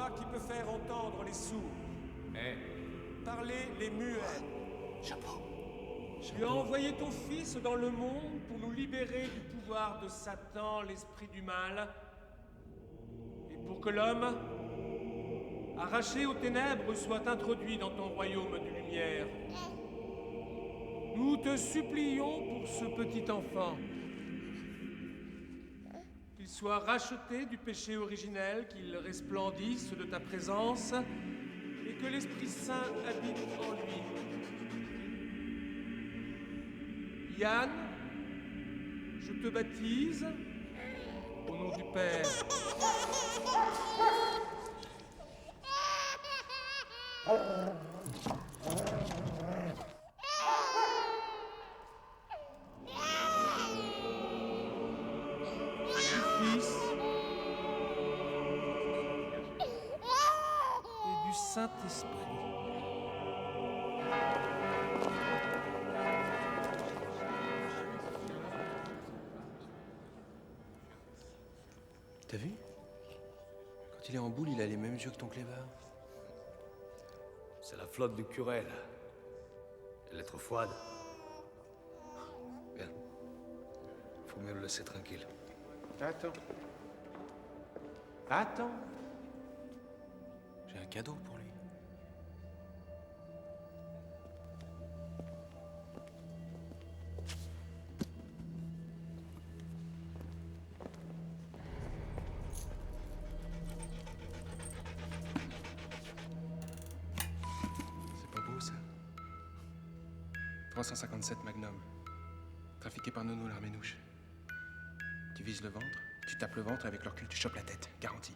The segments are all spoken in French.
toi qui peux faire entendre les sourds, parler les muets. Chapeau. Tu as envoyé ton fils dans le monde pour nous libérer du pouvoir de Satan, l'esprit du mal, et pour que l'homme, arraché aux ténèbres, soit introduit dans ton royaume de lumière. Nous te supplions pour ce petit enfant, qu'il soit racheté du péché originel, qu'il resplendisse de ta présence, et que l'Esprit Saint habite en lui. Yann, je te baptise au nom du Père, du Fils et du Saint-Esprit. T'as vu? Quand il est en boule, il a les mêmes yeux que ton clébard. C'est la flotte du curé, là. Elle est trop froide. Bien. Faut mieux le laisser tranquille. Attends. Attends. J'ai un cadeau pour lui. C'est pas beau, ça? 357 Magnum. Trafiqué par Nono l'Arménouche. Tu vises le ventre, tu tapes le ventre et avec le recul, tu chopes la tête. Garanti.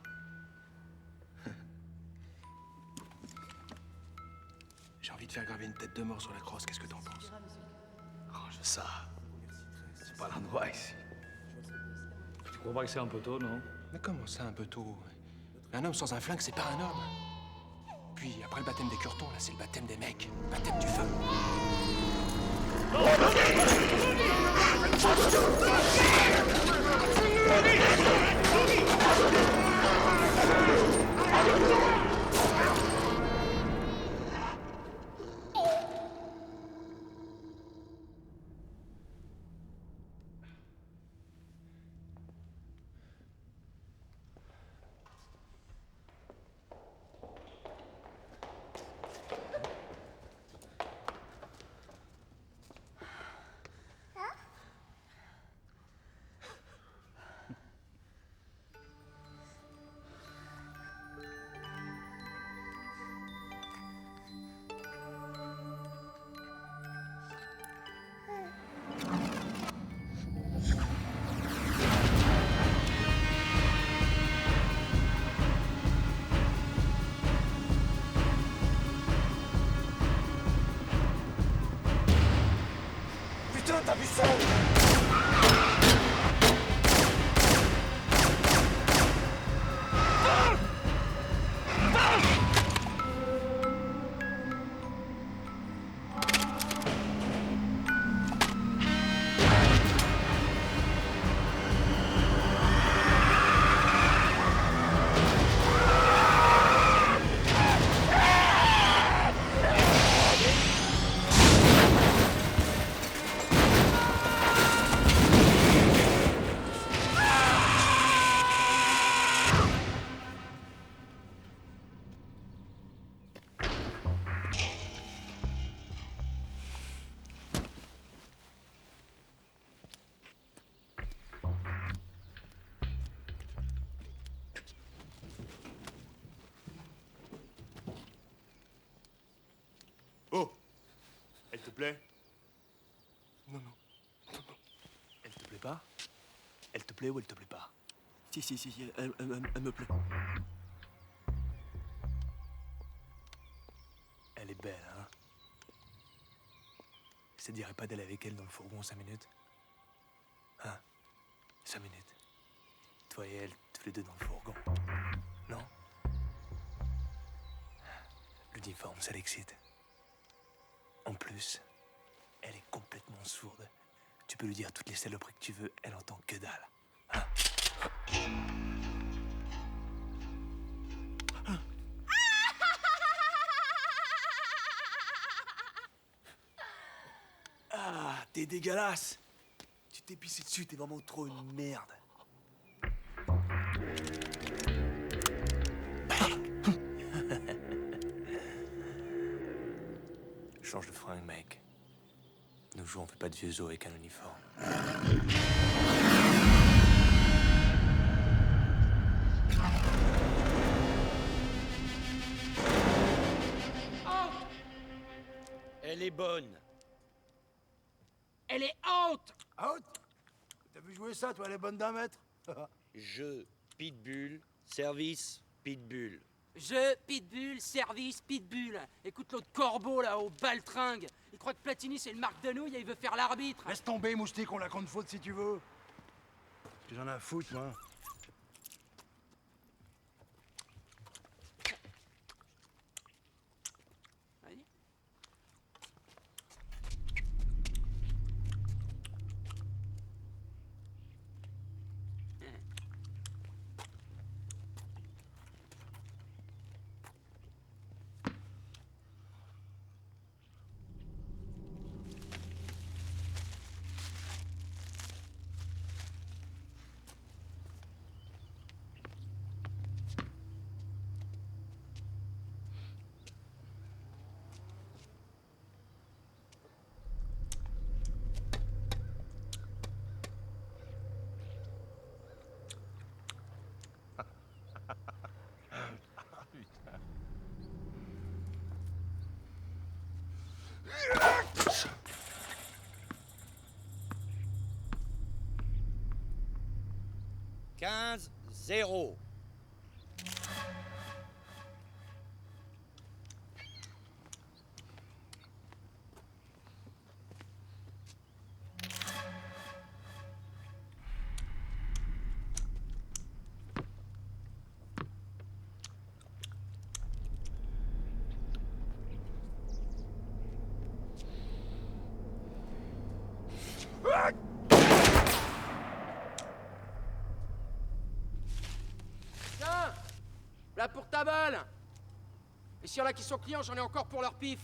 J'ai envie de faire graver une tête de mort sur la crosse. Qu'est-ce que t'en penses? Range ça. C'est pas l'endroit ici. Tu crois pas que c'est un peu tôt, non? Mais comment ça, un peu tôt? Un homme sans un flingue, c'est pas un homme. Puis, après le baptême des curtons, là, c'est le baptême des mecs. Baptême du feu. Putain, t'as vu ça? Oh! Elle te plaît? Non, non. Elle te plaît pas? Elle te plaît ou elle te plaît pas? Si, elle me plaît. Elle est belle, hein? Ça te dirait pas d'aller avec elle dans le fourgon 5 minutes? Hein? 5 minutes. Toi et elle, tous les deux dans le fourgon. Non? L'uniforme, ça l'excite. En plus, elle est complètement sourde. Tu peux lui dire toutes les saloperies que tu veux, elle entend que dalle. Hein? T'es dégueulasse. Tu t'es pissé dessus, t'es vraiment trop une merde. Change de fringue, mec. Nos jours, on fait pas de vieux os avec un uniforme. Elle est bonne. Elle est haute! Out? T'as vu jouer ça, toi, les bonnes d'un mètre? Je, Pitbull, service, Pitbull. Je, Pitbull, service, Pitbull. Écoute l'autre corbeau, là, au baltringue. Il croit que Platini, c'est une marque de nouilles et il veut faire l'arbitre. Laisse tomber, moustique, on la compte faute si tu veux. J'en ai à foutre, moi. Vas-y. Quinze, 0. Tiens! Là pour ta balle! Et s'il y en a qui sont clients, j'en ai encore pour leur pif.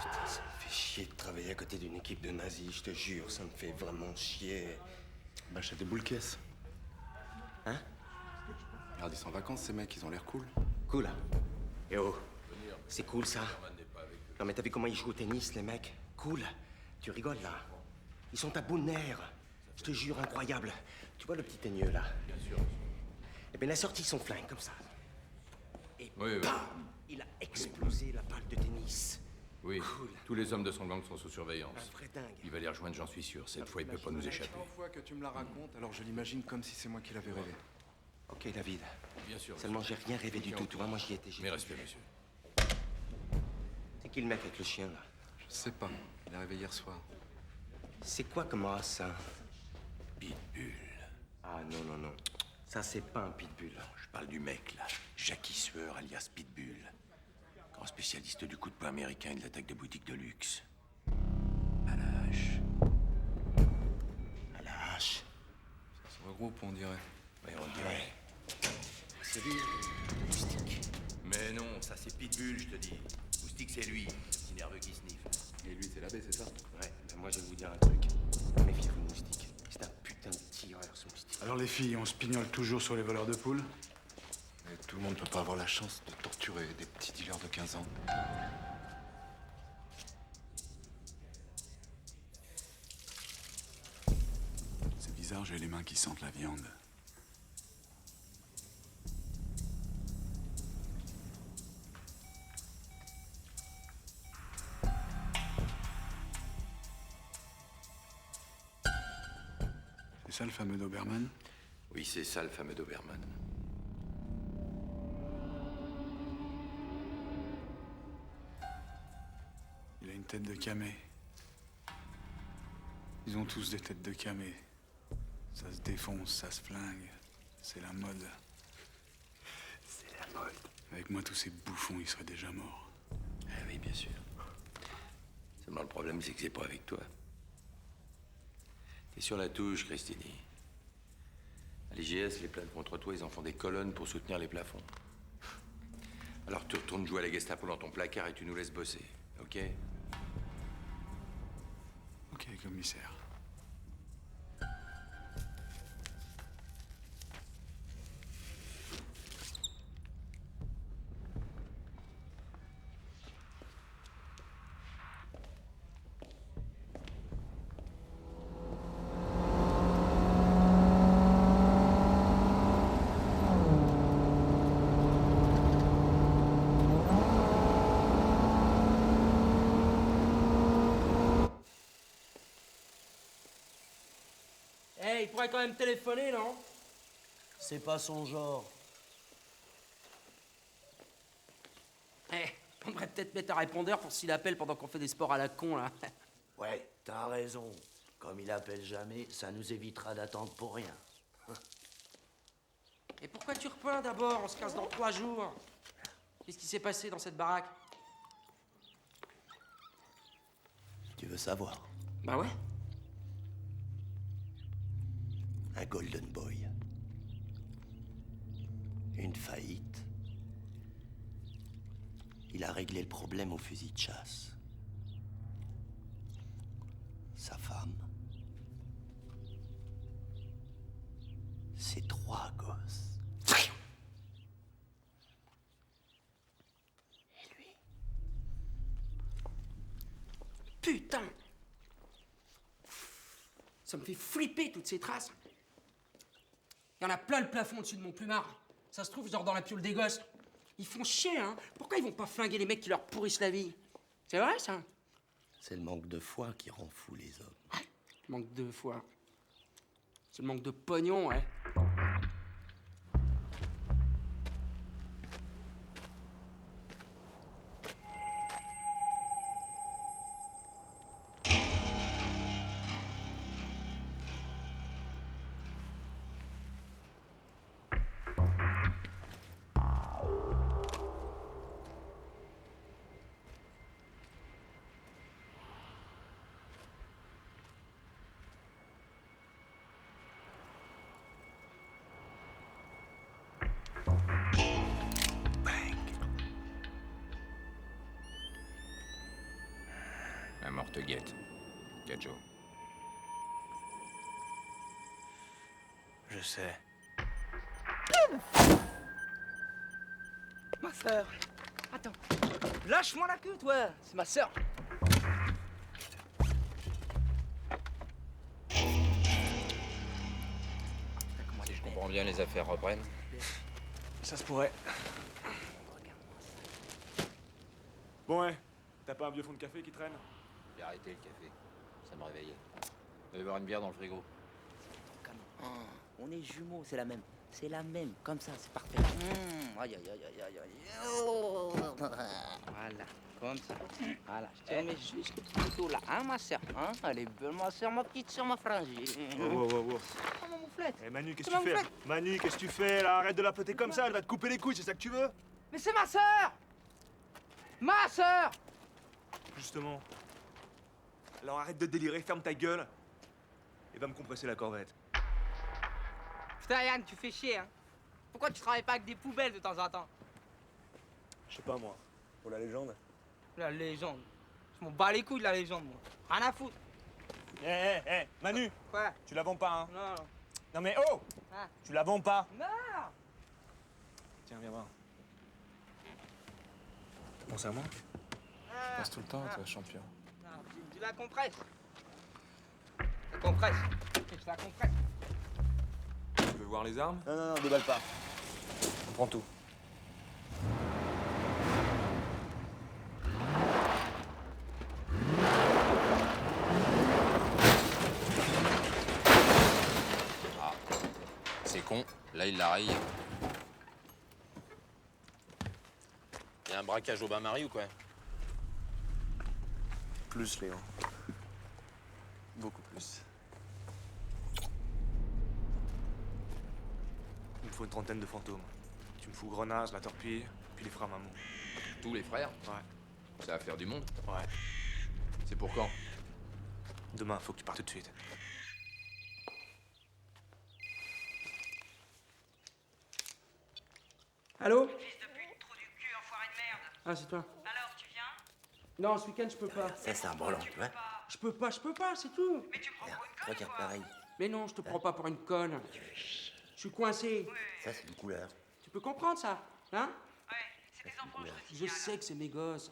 Putain, ça me fait chier de travailler à côté d'une équipe de nazis, je te jure, ça me fait vraiment chier. Bah, achète des boules caisses. Hein? Regarde, ils sont en vacances, ces mecs, ils ont l'air cool. Cool, hein? Eh oh, c'est cool ça. Non mais t'as vu comment ils jouent au tennis, les mecs? Cool. Tu rigoles là? Ils sont à bout de nerfs. Je te jure, incroyable. Tu vois le petit teigneux là? Bien sûr. Eh bien, il a sorti son flingue comme ça. Et bam! Il a explosé la balle de tennis. Oui, Cool. tous les hommes de son gang sont sous surveillance. Un vrai dingue. Il va les rejoindre, j'en suis sûr. Cette fois, il peut pas nous échapper. 100 fois que tu me la racontes, alors je l'imagine comme si c'est moi qui l'avais rêvé. Ok, David. Bien sûr. Seulement, j'ai rien rêvé du tout. Tu vois, moi, j'y étais. Mes respects, monsieur. C'est qui le mec avec le chien là? Je sais pas, il est arrivé hier soir. C'est quoi comme race ça? Pitbull. Ah non, non, non. Ça, c'est pas un pitbull. Je parle du mec, là. Jackie Sueur, alias Pitbull. Grand spécialiste du coup de poing américain et de l'attaque de boutiques de luxe. À la hache. À la hache. Ça se regroupe, on dirait. Oui, on dirait. C'est lui, Moustique. Mais non, ça c'est Pitbull, je te dis. Moustique, c'est lui. Petit nerveux qui sniffe. Et lui, c'est l'abbé, c'est ça? Ouais, ben moi, je vais vous dire un truc. Méfiez-vous, Moustique. C'est un putain de tireur, ce Moustique. Alors les filles, on se pignole toujours sur les voleurs de poules? Et tout le monde peut pas avoir la chance de torturer des petits dealers de 15 ans. C'est bizarre, j'ai les mains qui sentent la viande. C'est ça le fameux Doberman? Oui, c'est ça le fameux Doberman. Il a une tête de camé. Ils ont tous des têtes de camé. Ça se défonce, ça se flingue. C'est la mode. C'est la mode. Avec moi, tous ces bouffons, ils seraient déjà morts. Ah oui, bien sûr. Seulement le problème, c'est que c'est pas avec toi. T'es sur la touche, Christini. L'IGS les plaintes contre toi, ils en font des colonnes pour soutenir les plafonds. Alors tu retournes jouer à la Gestapo dans ton placard et tu nous laisses bosser, ok? Ok, commissaire. Eh, il pourrait quand même téléphoner, non? C'est pas son genre. Eh, on devrait peut-être mettre un répondeur pour s'il appelle pendant qu'on fait des sports à la con, là. Ouais, t'as raison. Comme il appelle jamais, ça nous évitera d'attendre pour rien. Et pourquoi tu repeins d'abord? On se casse dans 3 jours. Qu'est-ce qui s'est passé dans cette baraque? Tu veux savoir? Bah ouais. Un Golden Boy. Une faillite. Il a réglé le problème au fusil de chasse. Sa femme. Ses 3 gosses. Et lui. Putain! Ça me fait flipper, toutes ces traces. Il y en a plein le plafond au-dessus de mon plumard. Ça se trouve, genre dans la piole des gosses. Ils font chier, hein? Pourquoi ils vont pas flinguer les mecs qui leur pourrissent la vie? C'est vrai, ça? C'est le manque de foi qui rend fou les hommes. Manque de foi. C'est le manque de pognon, ouais. La mort te guette, Gadjo. Je sais. Ma sœur. Attends. Lâche-moi la queue, toi. C'est ma sœur. Si je comprends bien, les affaires reprennent. Ça se pourrait. Bon, ouais. T'as pas un vieux fond de café qui traîne? J'ai arrêté le café. Ça me réveillait. Il va y avoir une bière dans le frigo. On est jumeaux, c'est la même. C'est la même, comme ça, c'est parfait. Aïe, aïe, aïe, aïe, aïe, aïe. Oh. Voilà, comme ça. Voilà, je te remets juste le petit couteau là, hein, ma soeur, hein? Elle est belle, ma soeur, ma petite soeur, ma frangine. Wow. Oh, ma mouflette. Eh, Manu, qu'est-ce que tu fais? Manu, qu'est-ce que tu fais, là? Arrête de la peter comme ça, elle va te couper les couilles, c'est ça que tu veux? Mais c'est ma sœur! Ma sœur! Justement. Alors arrête de délirer, ferme ta gueule et va me compresser la corvette. Putain, Yann, tu fais chier, hein? Pourquoi tu travailles pas avec des poubelles de temps en temps? Je sais pas, moi. Pour la légende? La légende. Je m'en bats les couilles de la légende, moi. Rien à foutre. Eh, Manu! Quoi? Tu la vends pas, hein? Non. Non mais oh! Ah. Tu la vends pas! Non! Tiens, viens voir. T'as pensé à moi? Ah. Passe tout le temps, toi, champion. Non, tu la compresses. La compresse. Je la compresse. Tu veux voir les armes? Non, déballe pas. On prend tout. Ah, c'est con. Là, il la raye. Y a un braquage au bain-marie ou quoi? Plus, Léon. Beaucoup plus. Il me faut une trentaine de fantômes. Tu me fous Grenaz, la torpille, puis les frères Mamou. Tous les frères? Ouais. Ça va faire du monde. Ouais. C'est pour quand? Demain, faut que tu partes tout de suite. Allô? Fils de pute, trou du cul, enfoiré de merde. Ah, c'est toi. Alors, tu viens? Non, ce week-end, je peux pas. Ça, c'est un brelan, tu vois. Je peux pas, c'est tout. Mais tu me prends pour une conne, Regarde quoi. pareil. Mais non, je te prends pas pour une conne. Je suis coincé. Ça, c'est une couleur. Tu peux comprendre ça, hein? Ouais, c'est des enfants, je te Je signale. sais que c'est mes gosses.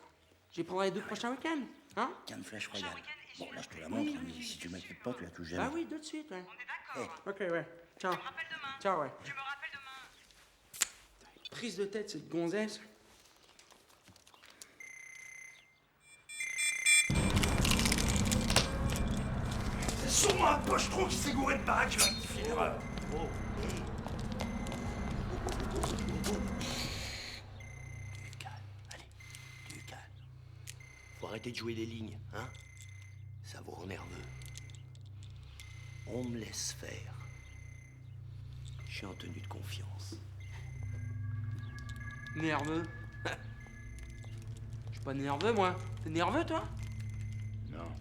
Je les prendrai les 2 prochains week-ends, hein? Canne Flash Royale. Prochain week-end, et Bon, je là, je te la vais- montre, mais si tu m'inquiètes pas, tu la touches jamais. Ah oui, 2 de suite, ouais. On est d'accord. Ok, ouais. Ciao. Tu me rappelles demain. Ciao, ouais. Tu me rappelles demain. Prise de tête, cette gonzesse. C'est sûrement un pochetron qui s'est gouré de baraque, tu vas rectifier l'erreur. Oh, Du calme, allez, du calme. Faut arrêter de jouer les lignes, hein? Ça vous rend nerveux. On me laisse faire. Je suis en tenue de confiance. Nerveux. Je suis pas nerveux, moi. T'es nerveux, toi? Non.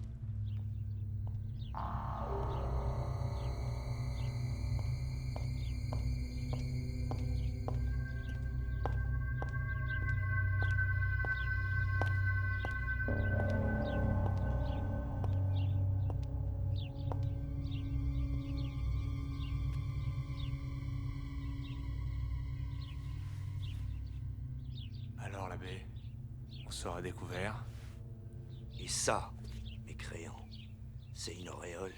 Alors, l'abbé, on sera découvert. Et ça, mes créants, c'est une auréole.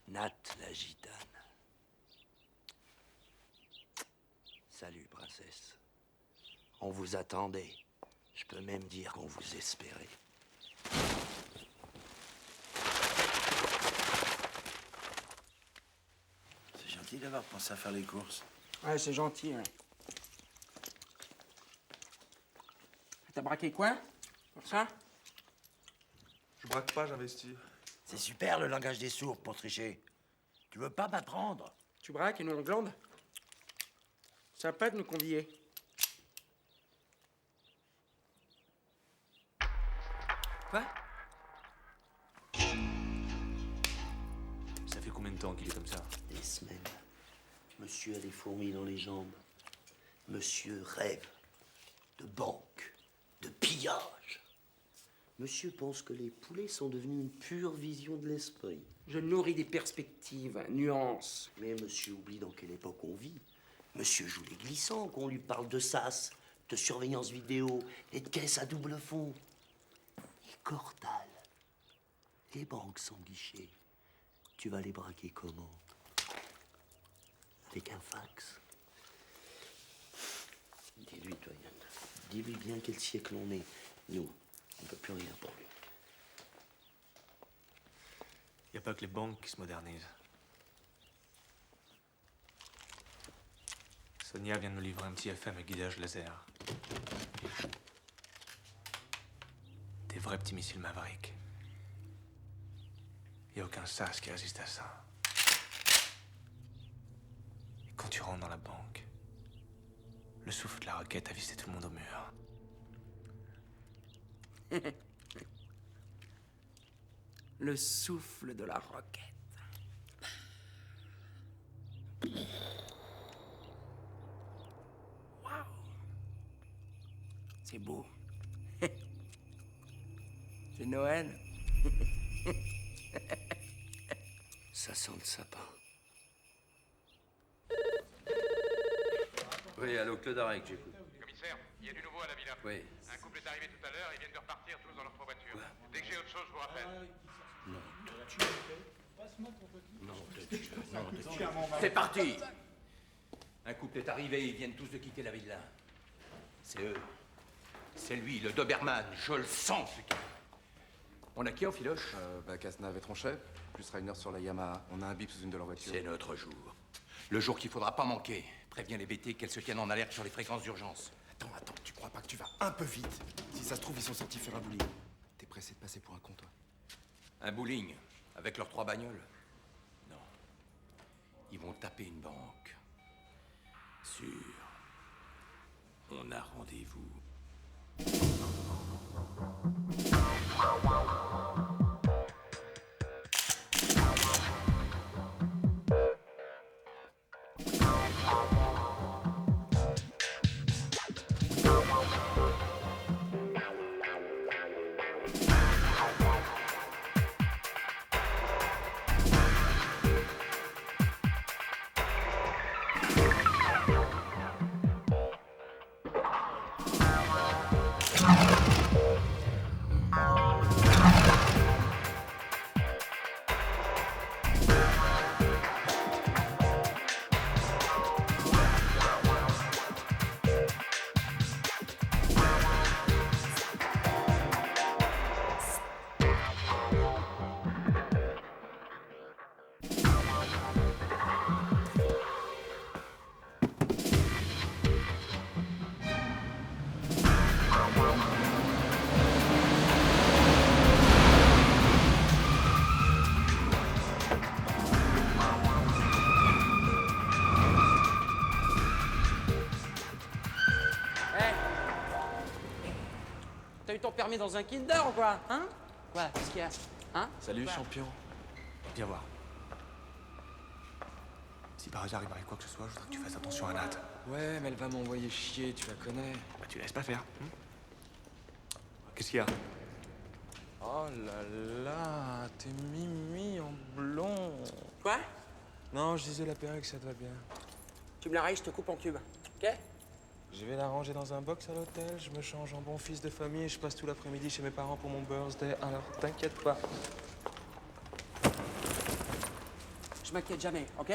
Nat la gitane. Salut, princesse. On vous attendait. Je peux même dire qu'on vous espérait. C'est gentil d'avoir pensé à faire les courses. Ouais, c'est gentil, ouais. T'as braqué quoi? Pour ça? Je braque pas, j'investis. C'est super le langage des sourds pour tricher. Tu veux pas m'apprendre? Tu braques et nous on glande? Sympa de nous convier. Quoi? Ça fait combien de temps qu'il est comme ça? Des semaines. Monsieur a des fourmis dans les jambes. Monsieur rêve de banque, de pillage. Monsieur pense que les poulets sont devenus une pure vision de l'esprit. Je nourris des perspectives, nuances. Mais monsieur oublie dans quelle époque on vit. Monsieur joue les glissants qu'on lui parle de sas, de surveillance vidéo et de caisse à double fond. Et Cordal. Les banques sans guichet. Tu vas les braquer comment? Avec un fax. Dis-lui, toi, Yann. Dis-lui bien quel siècle on est. Nous, on ne peut plus rien pour lui. Y a pas que les banques qui se modernisent. Sonia vient de nous livrer un petit FM à guidage laser. Des vrais petits missiles Maverick. Y a aucun sas qui résiste à ça. Et quand tu rentres dans la banque, le souffle de la roquette a vissé tout le monde au mur. Le souffle de la roquette. Waouh. C'est beau. C'est Noël. Ça sent le sapin. Oui, allô, Claude Arec, j'écoute. Commissaire, il y a du nouveau à la villa. Oui. Un couple est arrivé tout à l'heure, ils viennent de repartir tous dans leur trois voitures. Dès que j'ai autre chose, je vous rappelle. C'est parti. Un couple est arrivé, ils viennent tous de quitter la villa. C'est eux. C'est lui, le Doberman. Je le sens, ce gars. On a qui en filoche? Cazenave et Tronchet, plus Rainer sur la Yamaha. On a un bip sous une de leurs voitures. C'est notre jour. Le jour qu'il faudra pas manquer. Préviens les BT qu'elles se tiennent en alerte sur les fréquences d'urgence. Attends, tu crois pas que tu vas un peu vite? Si ça se trouve, ils sont sortis faire un bowling. T'es pressé de passer pour un con, toi? Un bowling avec leurs 3 bagnoles? Non. Ils vont taper une banque. Sûr. On a rendez-vous. toujours permis dans un Kinder ou quoi? Hein? Quoi? Qu'est-ce qu'il y a? Hein? Salut, Quoi? champion. Viens voir. Si par hasard il m'arrive quoi que ce soit, je voudrais que tu fasses attention à Nat. Ouais, mais elle va m'envoyer chier, tu la connais. Bah tu laisses pas faire. Qu'est-ce qu'il y a? Oh là là, t'es mimi en blond. Quoi? Non, je disais la perruque, ça te va bien. Tu me la rayes, je te coupe en cubes. Ok? Je vais la ranger dans un box à l'hôtel, je me change en bon fils de famille et je passe tout l'après-midi chez mes parents pour mon birthday. Alors, t'inquiète pas. Je m'inquiète jamais, ok?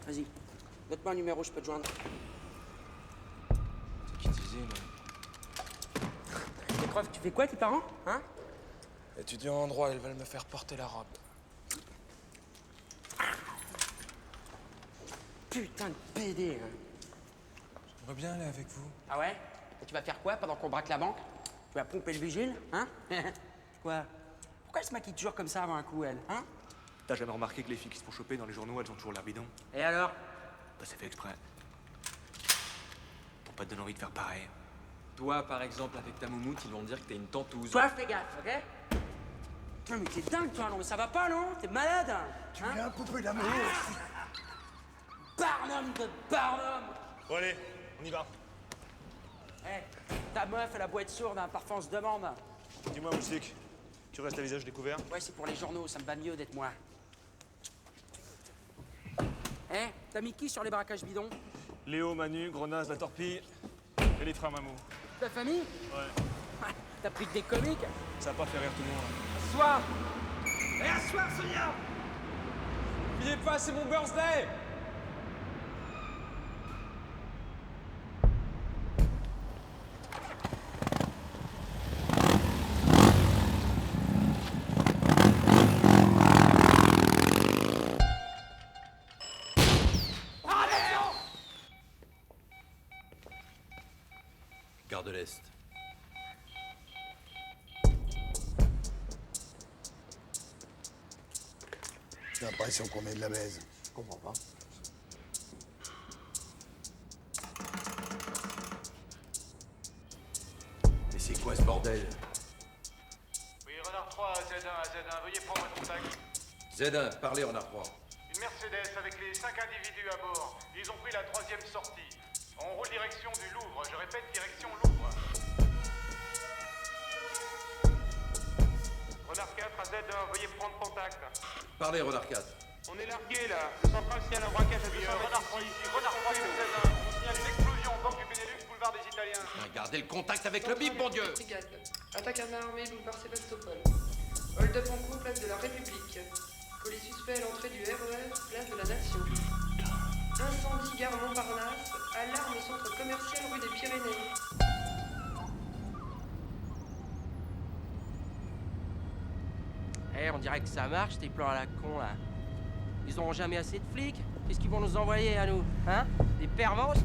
Vas-y. Donne-moi un numéro, je peux te joindre. C'est qui disait, là? Tes preuves, tu fais quoi, tes parents? Hein? Étudiant en droit, ils veulent me faire porter la robe. Putain de PD, hein. J'aimerais bien aller avec vous. Ah ouais? Et tu vas faire quoi pendant qu'on braque la banque? Tu vas pomper le vigile, hein? Quoi? Pourquoi elle se maquille toujours comme ça avant un coup, elle, hein? T'as jamais remarqué que les filles qui se font choper dans les journaux, elles ont toujours l'air bidon? Et alors? Bah c'est fait exprès. Pour pas te donner envie de faire pareil. Toi, par exemple, avec ta moumoute, ils vont dire que t'es une tantouse. Toi, fais gaffe, ok? Non mais t'es dingue, toi, non mais ça va pas, non? T'es malade, hein? Tu es un poupée d'amour. Barnum de Barnum! Bon allez, on y va. Eh, ta meuf, elle a beau être sourde, hein, parfois on se demande. Dis-moi, Moustique, tu restes à visage découvert? Ouais, c'est pour les journaux, ça me va mieux d'être moi. Eh, t'as mis qui sur les braquages bidons? Léo, Manu, Grenasse, la torpille et les frères Mamou. Ta famille? Ouais. T'as pris que des comiques? Ça va pas faire rire tout le monde. Soir. Et à soir, Sonia. N'oubliez pas, c'est mon birthday. Gare de l'Est. J'ai l'impression qu'on est de la baise. Je comprends pas. Mais c'est quoi ce bordel? Oui, Renard 3 à Z1, veuillez prendre contact. Z1, parlez Renard 3. Une Mercedes avec les 5 individus à bord. Ils ont pris la 3e sortie. On roule direction du Louvre, je répète, direction Louvre. Renard 4 à Z1, veuillez prendre contact. Parlez Renard 4. On est largué là, le central signale un braquage à 200 mètres ici. Renard 3 sur Z1, on signale une explosion, banque du Benelux, boulevard des Italiens. Gardez le contact avec le bip, mon Dieu. Brigade. Attaque à main armée, boulevard Sébastopol. Hold-up en cours, place de la République. Colis suspect à l'entrée du RER, place de la Nation. Incendie, gare Montparnasse. Alarme, centre commercial rue des Pyrénées. Eh, on dirait que ça marche, tes plans à la con, là. Ils auront jamais assez de flics. Qu'est-ce qu'ils vont nous envoyer à nous? Hein? Des pervenches?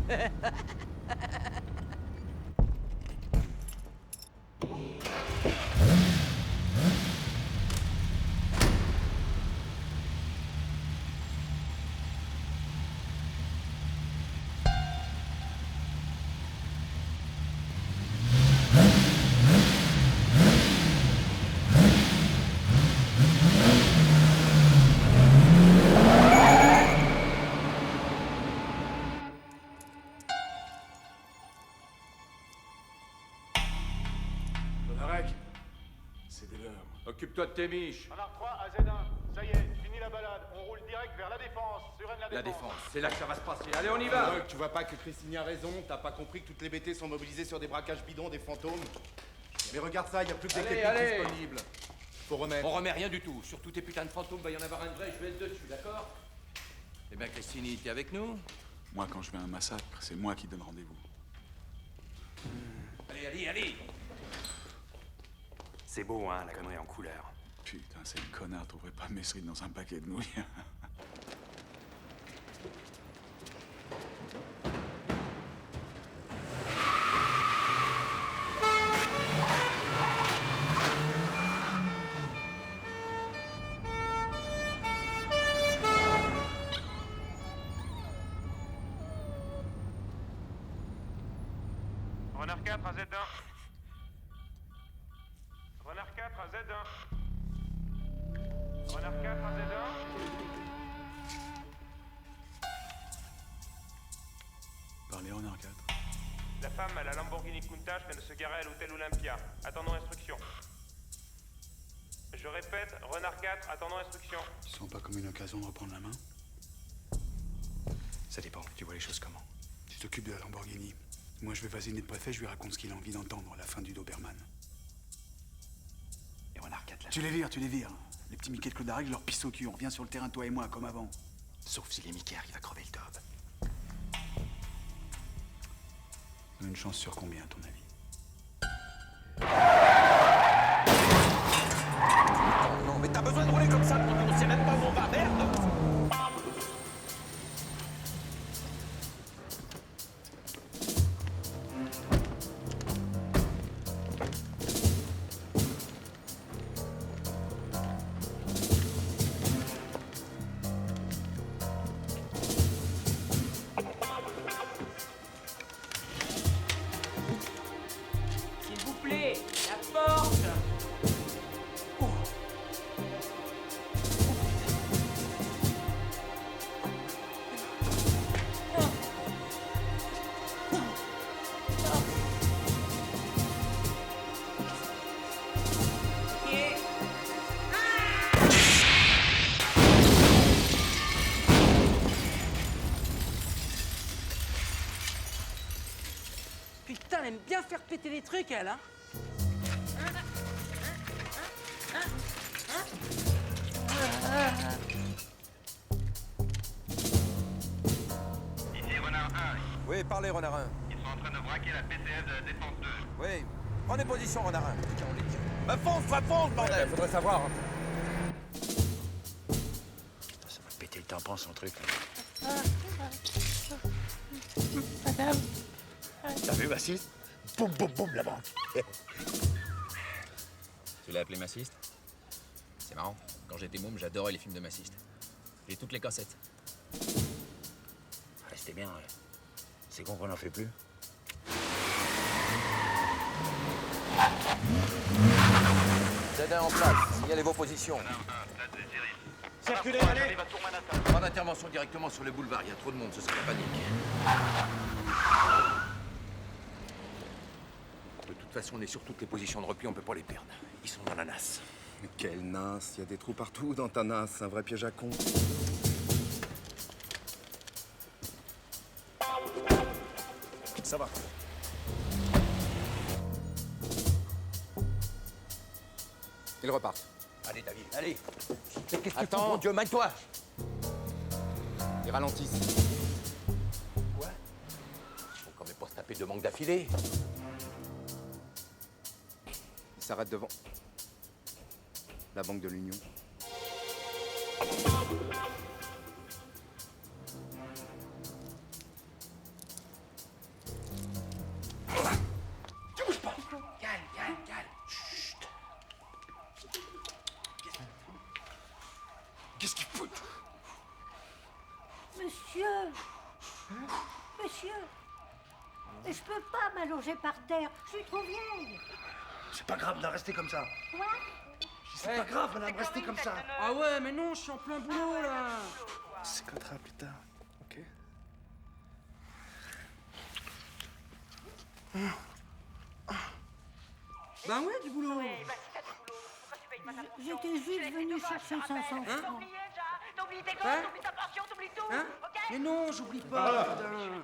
Occupe-toi de tes miches. Renard 3 à Z1, ça y est, fini la balade. On roule direct vers la Défense, sur La Défense, c'est là que ça va se passer. Allez, on y va. Tu vois pas que Christine a raison? T'as pas compris que toutes les BT sont mobilisées sur des braquages bidons, des fantômes? Mais regarde ça, y a plus que des Allez, képites allez. disponibles. Faut remettre. On remet rien du tout. Surtout tes putains de fantômes, va y en avoir un vrai, je vais être dessus, d'accord? Eh bien, Christine, t'es avec nous? Moi, quand je fais un massacre, c'est moi qui donne rendez-vous. Allez. C'est beau, hein, la connerie en couleur. Putain, ces connards trouveraient pas Mesrine dans un paquet de nouilles. Renard 4 à Z1. Renard 4 à Z1. Parlez en R4. La femme à la Lamborghini Countach vient de se garer à l'hôtel Olympia. Attendons instruction. Je répète, Renard 4, attendons instruction. Tu sens pas comme une occasion de reprendre la main? Ça dépend, tu vois les choses comment? Tu t'occupes de la Lamborghini. Moi, je vais vasiner le préfet, je lui raconte ce qu'il a envie d'entendre, la fin du Doberman. Et Renard 4 là. Tu les vires, tu les vires. Les petits Mickey de Clodarec leur pisse au cul. On revient sur le terrain, toi et moi, comme avant. Sauf si les Mickey arrivent à crever le top. On a une chance sur combien, à ton avis? Non, mais t'as besoin de rouler comme ça pour qu'on sait même pas où on va, merde! S'il vous plaît, la porte. Putain, elle aime bien faire péter les trucs, elle, hein. Ici Renard 1. Oui, parlez, Renard 1. Ils sont en train de braquer la PCF de la Défense 2. Oui. Prenez position, Renard 1. Putain, on les tire. Bah fonce, bordel! Faudrait savoir. Hein. Ça va péter le tampon, son truc. Madame. T'as vu, bassiste? Boum, boum, boum, la banque. Tu l'as appelé massiste? C'est marrant. Quand j'étais môme, j'adorais les films de massistes. J'ai toutes les cassettes. Restez bien, ouais. C'est con qu'on n'en fait plus. Z1 en place. Signalez vos positions. Circulez, allez. Pas d'intervention directement sur le boulevard. Il y a trop de monde, ce serait la panique. De toute façon, on est sur toutes les positions de repli, on peut pas les perdre. Ils sont dans la nasse. Mais quelle nasse, il y a des trous partout dans ta nasse, un vrai piège à con. Ça va. Ils repartent. Allez, David, allez. Mais qu'est-ce que tu fous, mon Dieu, mène-toi. Ils ralentissent. Quoi? Faut quand même pas se taper de manque d'affilée. Ils s'arrêtent devant la Banque de l'Union. Tu bouges pas. Calme, calme, calme. Chut. Qu'est-ce qu'il fout? Monsieur! Monsieur! Je peux pas m'allonger par terre, je suis trop vieille! C'est pas grave de rester comme ça. Quoi? C'est pas grave, madame, restez comme ça. Ah ouais, mais non, je suis en plein boulot, là. C'est cotera plus tard, ok? Ben ouais, du boulot. J'étais juste venue chercher 500 francs. Hein? Hein? Mais non, j'oublie pas, putain.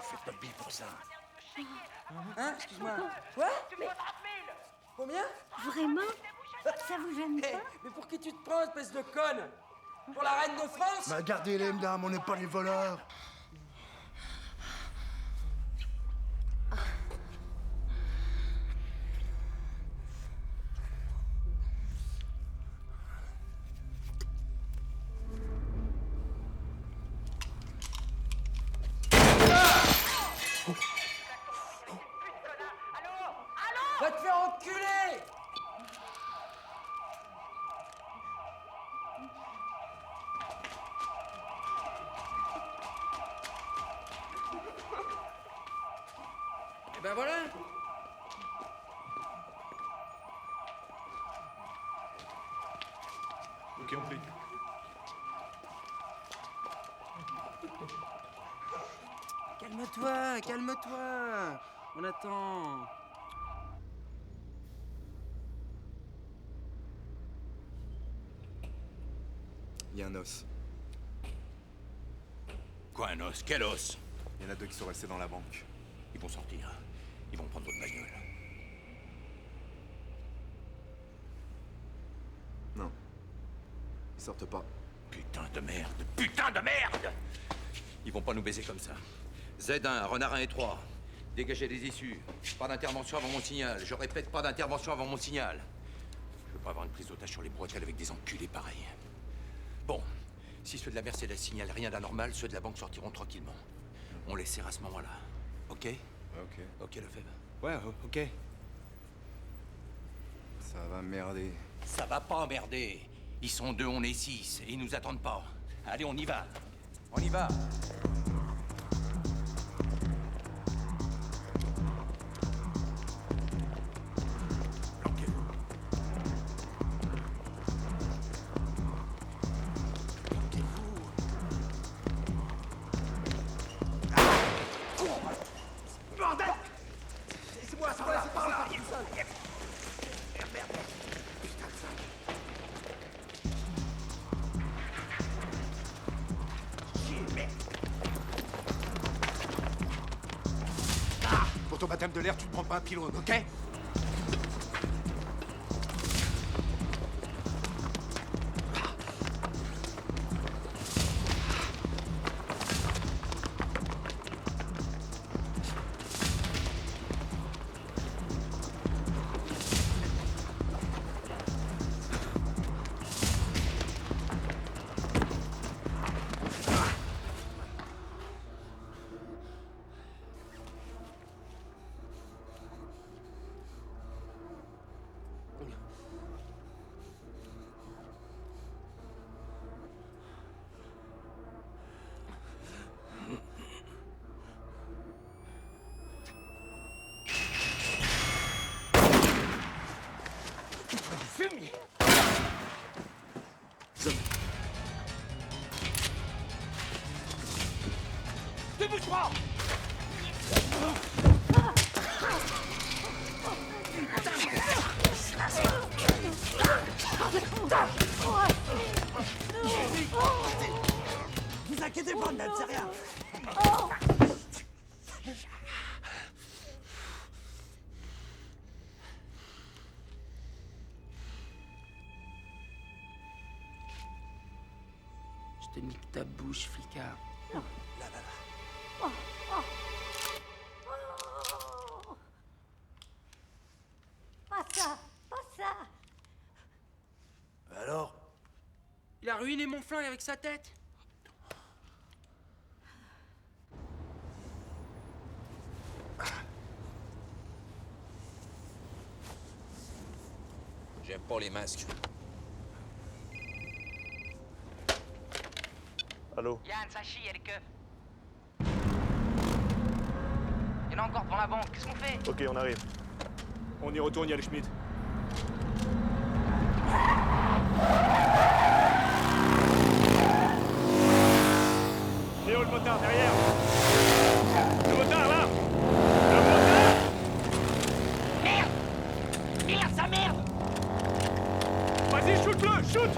Faites pas de billes pour ça. Hein? Excuse-moi. Quoi? Combien? Vraiment? Ça vous gêne pas? Mais pour qui tu te prends, espèce de conne? Pour la reine de France? Bah gardez-les, madame, on n'est pas les voleurs. Va te faire enculer! Et ben voilà! Ok, on clique. Calme-toi, calme-toi. On attend. Il y a un os. Quoi, un os? Quel os? Il y en a 2 qui sont restés dans la banque. Ils vont sortir. Ils vont prendre votre bagnole. Non. Ils sortent pas. Putain de merde! Putain de merde! Ils vont pas nous baiser comme ça. Z1, Renard 1 et 3. Dégagez les issues. Pas d'intervention avant mon signal. Je répète, pas d'intervention avant mon signal. Je veux pas avoir une prise d'otage sur les bretelles avec des enculés pareils. Bon, si ceux de la Mercedes signalent rien d'anormal, ceux de la banque sortiront tranquillement. On les serre à ce moment-là. Ok? Ok. Ok, Lefebvre. Ouais, ok. Ça va merder. Ça va pas emmerder. Ils sont 2, on est 6, et ils nous attendent pas. Allez, on y va. On y va. Pour ton baptême de l'air, tu te prends pas un pylône, ok? Fumier! Ne bouge pas! Vous inquiétez pas, Ned, c'est rien. Je te nique ta bouche, flicard. Là, là, là. Pas ça, pas ça. Alors? Il a ruiné mon flingue avec sa tête. J'aime pas les masques. Allô? Yann, ça chie, elle est keuf. Il y en a encore devant la banque, qu'est-ce qu'on fait? Ok, on arrive. On y retourne, il y a les Schmitt. Léo, le motard, derrière! Le motard, là! Le motard! Merde! Merde, ça merde! Vas-y, shoot-le! Shoot!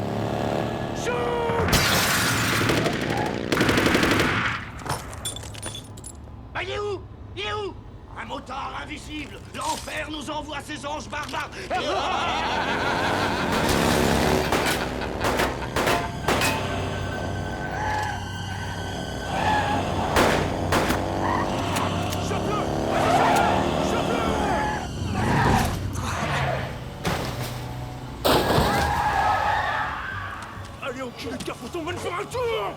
Shoot! Ah, il est où? Il est où? Un motard invisible! L'enfer nous envoie ses anges barbares! Allez, enculé de capoton, on va le faire un tour!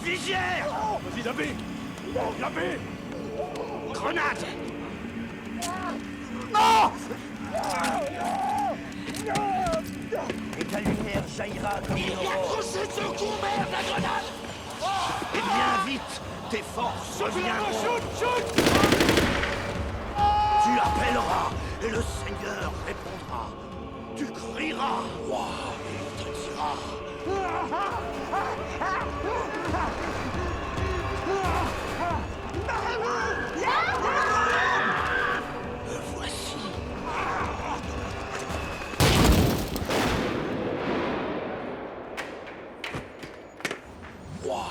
Visière! Vas-y, Dabé! Dabé! Grenade! Non! Et ta lumière jaillira comme une aurore. Il y a trop de secours, merde, la grenade! Et bien vite, tes forces reviendront. Tu appelleras et le Seigneur répondra. Tu crieras, roi, et il te dira. Me voici. Roi.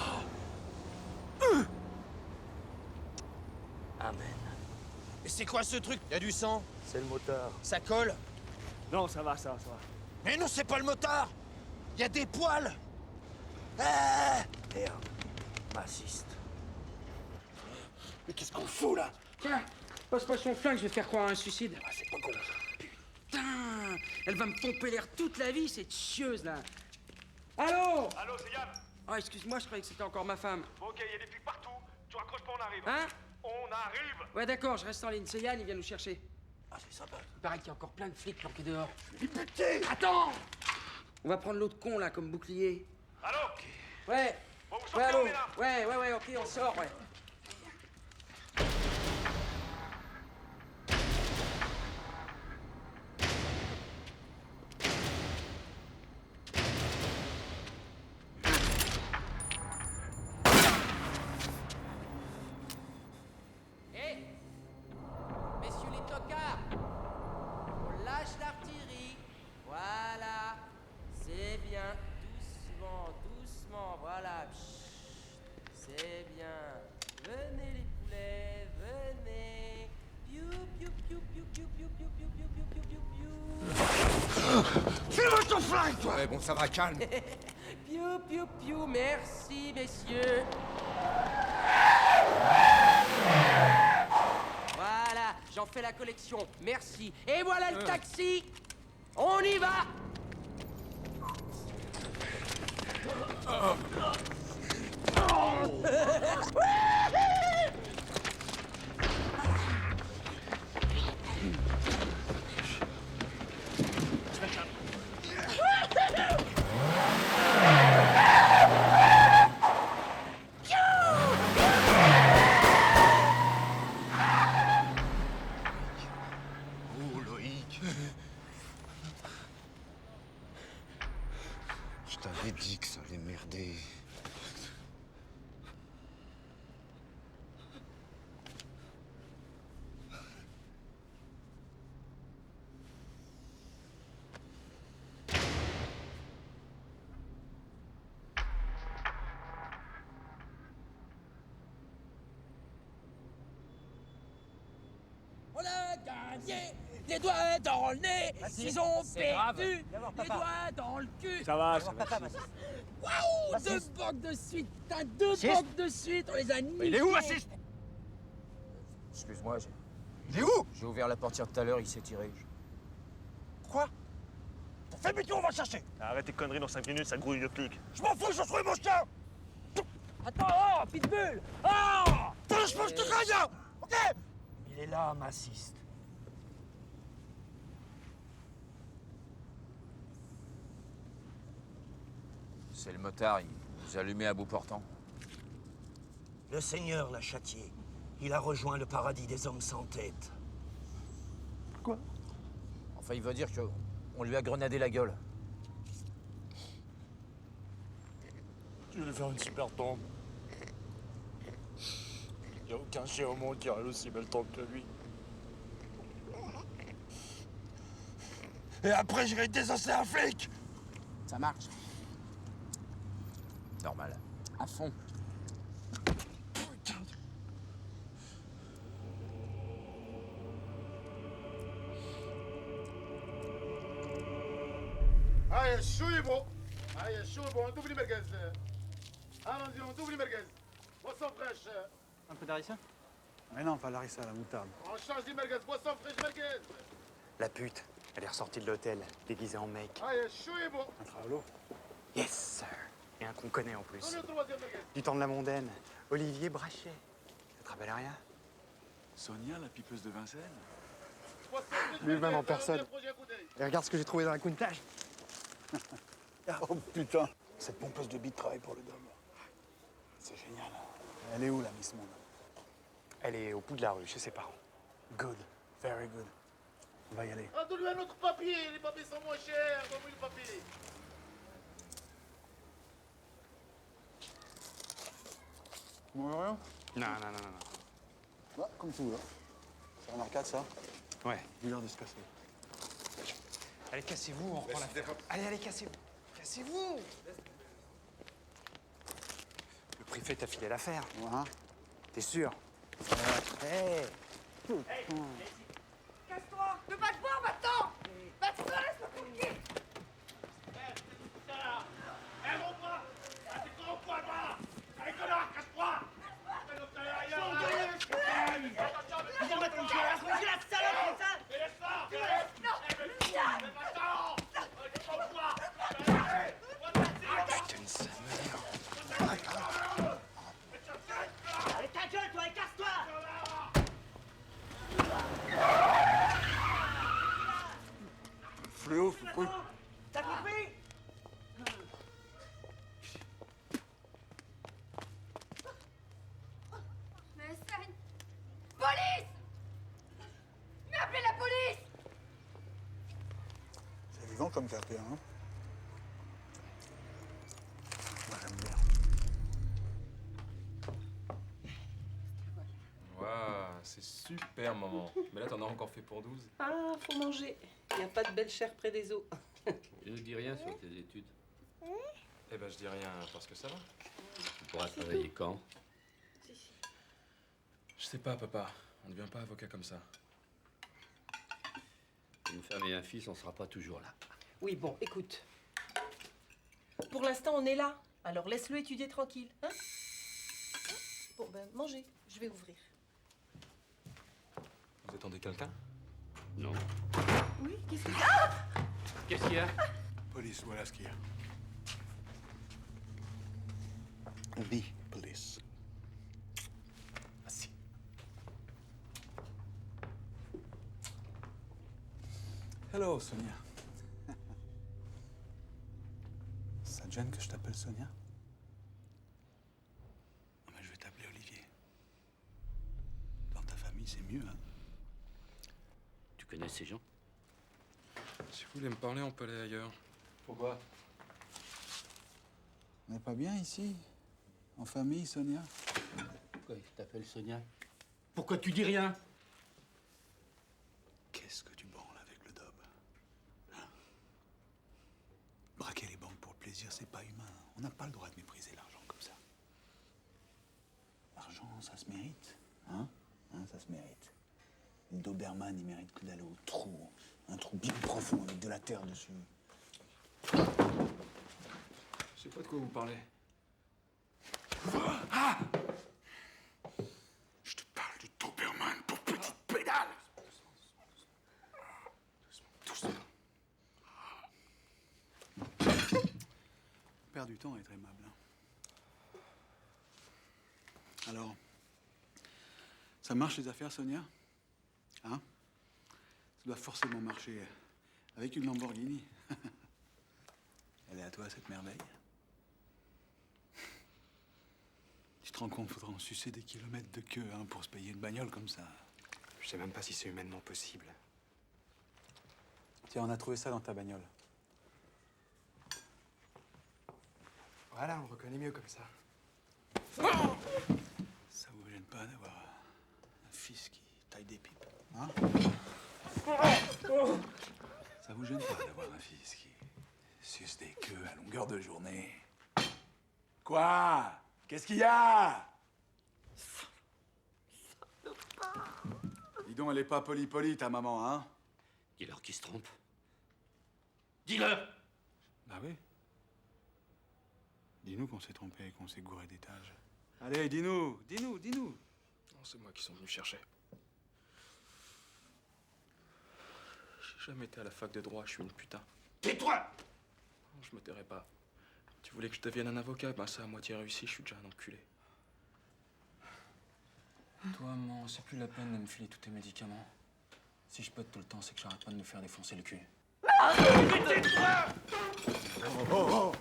Amen. Mais c'est quoi ce truc? Y a du sang. C'est le motard. Ça colle? Non, ça va, ça va. Mais non, c'est pas le motard! Y a des poils! Ah! Merde. Massiste. Mais qu'est-ce qu'on fout là? Tiens, passe-moi son flingue, je vais faire croire à un suicide. Ah, c'est pas con ça. Putain, elle va me pomper l'air toute la vie, cette chieuse là. Allô? Allô, c'est Yann. Ah, excuse-moi, je croyais que c'était encore ma femme. Bon, ok, il y a des flics partout. Tu raccroches pas, on arrive. Hein? On arrive. Ouais, d'accord, je reste en ligne. C'est Yann, il vient nous chercher. Ah, c'est sympa. Il paraît qu'il y a encore plein de flics planqués dehors. Putain! Attends! On va prendre l'autre con là comme bouclier. Allô? Ouais. Bon, vous Ouais, sortez, allô? on est là. Ouais, ok, on sort, ouais. Hé! Messieurs les tocards! On lâche l'artillerie. Voilà. C'est bien. Doucement, voilà. Psst. C'est bien. Venez les poulets, venez. Piou, piou, piou, piou, piou, piou, piou, piou, piou, piou, piou, piou, piou. Fais-moi ton flingue, toi! Ouais, bon, ça va, calme. Piou, piou, piou. Merci, messieurs. Voilà, j'en fais la collection. Merci. Et voilà le taxi. On y va. Oh, Loïc. Je t'avais dit que ça allait merder. On a gagné. Les doigts dans le nez. Ils ont perdu. Les doigts dans le cul. Ça va, Waouh! Deux banques de suite. Putain, deux banques de suite. On les a niqués. Il est où, Assiste? Excuse-moi, Il est où? j'ai ouvert la portière tout à l'heure, il s'est tiré. Quoi? Fais buter, on va le chercher! Arrête tes conneries, dans 5 minutes, ça grouille le clic. Je m'en fous, je serai mon chien! Attends, oh, Pitbull! Oh! Je mange tout rien! Ok? Il est là, Massiste. C'est le motard, il nous a allumé à bout portant. Le Seigneur l'a châtié. Il a rejoint le paradis des hommes sans tête. Enfin, il veut dire qu'on lui a grenadé la gueule. Tu veux lui faire une super tombe. Y a aucun chien au monde qui aurait aussi belle tombe que lui. Et après, j'irai désosser un flic! Ça marche. Normal. À fond. Allez, chaud, bon, on t'ouvre les merguez. Allons-y, on t'ouvre les merguez. Boisson fraîche. Un peu d'harissa? Mais non, pas l'harissa, la moutarde. On change les merguez, boisson fraîche, merguez. La pute, elle est ressortie de l'hôtel, déguisée en mec. Allez, chaud et bon. Un travaillot. Yes, sir. Et un qu'on connaît en plus. On est au troisième merguez. Du temps de la mondaine. Olivier Brachet. Ça te rappelle rien? Sonia, la pipeuse de Vincennes? Lui-même en personne. Et regarde ce que j'ai trouvé dans la couintage. Oh putain! Cette pompeuse de bite travaille pour le dôme. C'est génial. Elle est où, la Miss Monde? Elle est au bout de la rue, chez ses parents. Good. Very good. On va y aller. Ah, donne-lui un autre papier, les papiers sont moins chers, donne-lui le papier. Tu veux rien? Non. Ouais, comme tu veux. C'est un arcade, ça? Ouais. Dis-leur de se casser. Allez, cassez-vous, on reprend la fête. Allez, cassez-vous. Cassez-vous. Le préfet t'a filé l'affaire. Ouais. T'es sûr? Hey. Casse-toi! Ne pas te voir maintenant! Maintenant, laisse-moi tranquille! Eh, mon bras! Ah, t'es trop poil, va! Allez, connard, casse-toi! Viens mettre une gueule, vas-y la salope, c'est ça? Putain de sa mère. Allez, ta gueule, toi, et casse-toi! Fléau, faut pas... T'as compris? Mais Saigne! Police! Mais appelez la police! C'est vivant comme quartier, hein? Moi, j'aime bien. Waouh, c'est super, maman. Mais là, t'en as encore fait pour 12. Ah, faut manger. Il n'y a pas de belle chair près des os. Je ne dis rien sur tes études. Eh ben, je dis rien parce que ça va. Tu pourras travailler quand? Je sais pas, papa. On ne devient pas avocat comme ça. Une femme et un fils, on sera pas toujours là. Oui, bon, écoute. Pour l'instant, on est là. Alors laisse-le étudier tranquille. Hein? Bon, ben, mangez. Je vais ouvrir. Vous attendez quelqu'un? Non. Oui, qu'est-ce qu'il y a? Qu'est-ce qu'il y a? Police, voilà ce qu'il y a. The police. Assis. Hello, Sonia. Ça te gêne que je t'appelle Sonia? Non, mais je vais t'appeler Olivier. Dans ta famille, c'est mieux, hein? Tu connais ces gens? Si vous voulez me parler, on peut aller ailleurs. Pourquoi? On n'est pas bien ici? En famille, Sonia? Pourquoi il t'appelle Sonia? Pourquoi tu dis rien? Qu'est-ce que tu branles avec le dob? Hein? Braquer les banques pour le plaisir, c'est pas humain. On n'a pas le droit de mépriser l'argent comme ça. L'argent, ça se mérite. Hein? Ça se mérite. Le Doberman, il mérite que d'aller au trou. Un trou bien profond avec de la terre dessus. Je sais pas de quoi vous parlez. Ah! Je te parle du Doberman pour petite pédale! Doucement. Perdre du temps est très aimable. Alors, ça marche les affaires, Sonia? Hein? Ça doit forcément marcher avec une Lamborghini. Elle est à toi, cette merveille. Tu te rends compte, faudra en sucer des kilomètres de queue pour se payer une bagnole comme ça. Je sais même pas si c'est humainement possible. Tiens, on a trouvé ça dans ta bagnole. Voilà, on reconnaît mieux comme ça. Ça vous gêne pas d'avoir un fils qui taille des pipes, hein? Ça vous gêne pas d'avoir un fils qui suce des queues à longueur de journée? Quoi? Qu'est-ce qu'il y a? Dis donc, elle est pas polie ta maman, hein? Dis-leur qu'ils se trompent. Dis-leur! Bah oui. Dis-nous qu'on s'est trompé et qu'on s'est gouré d'étage. Allez, dis-nous. Non, c'est moi qui sont venus chercher. J'ai jamais été à la fac de droit, je suis une putain. Tais-toi! Non, je me tairai pas. Tu voulais que je devienne un avocat, ben ça a moitié réussi, je suis déjà un enculé. Toi, maman, c'est plus la peine de me filer tous tes médicaments. Si je pote tout le temps, c'est que j'arrête pas de me faire défoncer le cul. Tais-toi! Oh.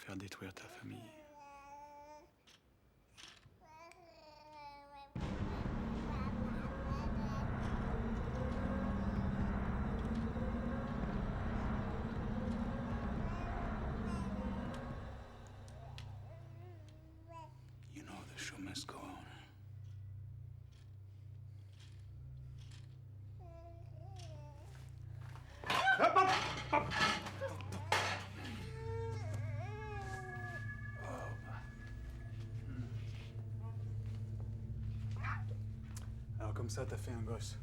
faire détruire ta famille. You know the show must go on. Alors comme ça, t'as fait un gosse.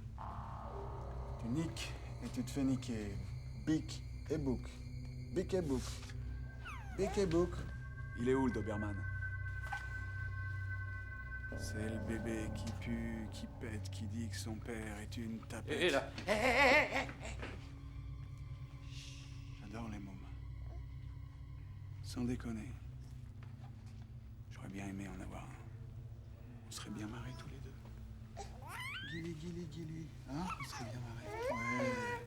Tu niques et tu te fais niquer. Bic et bouc. Bic et bouc. Bic et bouc. Il est où le Doberman? C'est le bébé qui pue, qui pète, qui dit que son père est une tapette. Hé, là. J'adore les mômes. Sans déconner. J'aurais bien aimé en avoir un. On serait bien marrés tous les deux. Guili. Hein? On serait bien marrés. Ouais.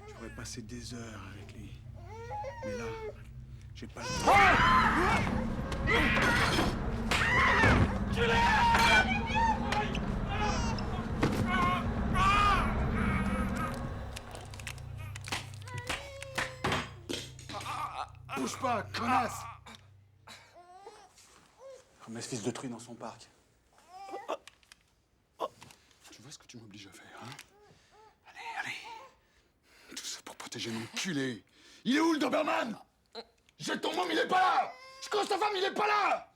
J'aurais passé des heures avec lui. Mais là, j'ai pas le temps. Bouge pas, connasse! Remets ce fils de truie dans son parc. Tu vois ce que tu m'obliges à faire, hein? Allez. Tout ça pour protéger mon culé. Il est où le Doberman? J'ai ton môme, il est pas là! Je cause ta femme, il est pas là!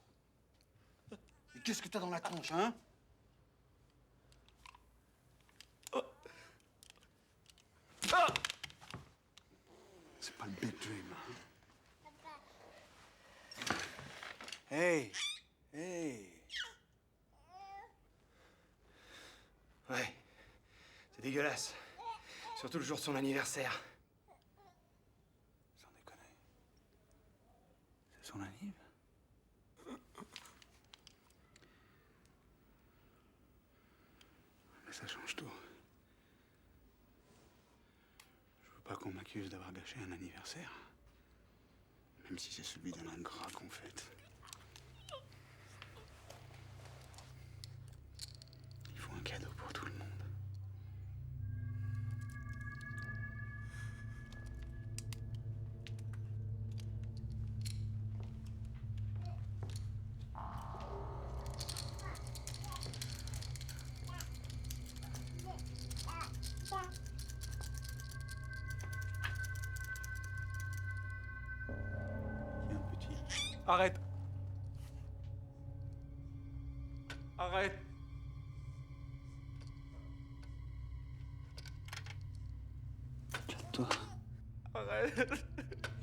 Et qu'est-ce que t'as dans la tronche, hein? C'est pas le big dream, hein? Hey! Ouais, c'est dégueulasse. Surtout le jour de son anniversaire. Sans déconner. C'est son anniv? Mais ça change tout. Je veux pas qu'on m'accuse d'avoir gâché un anniversaire. Même si c'est celui d'un ingrat qu'on fête. Il faut un cadeau pour tout le monde. Arrête. Arrête. Éclate-toi. Arrête.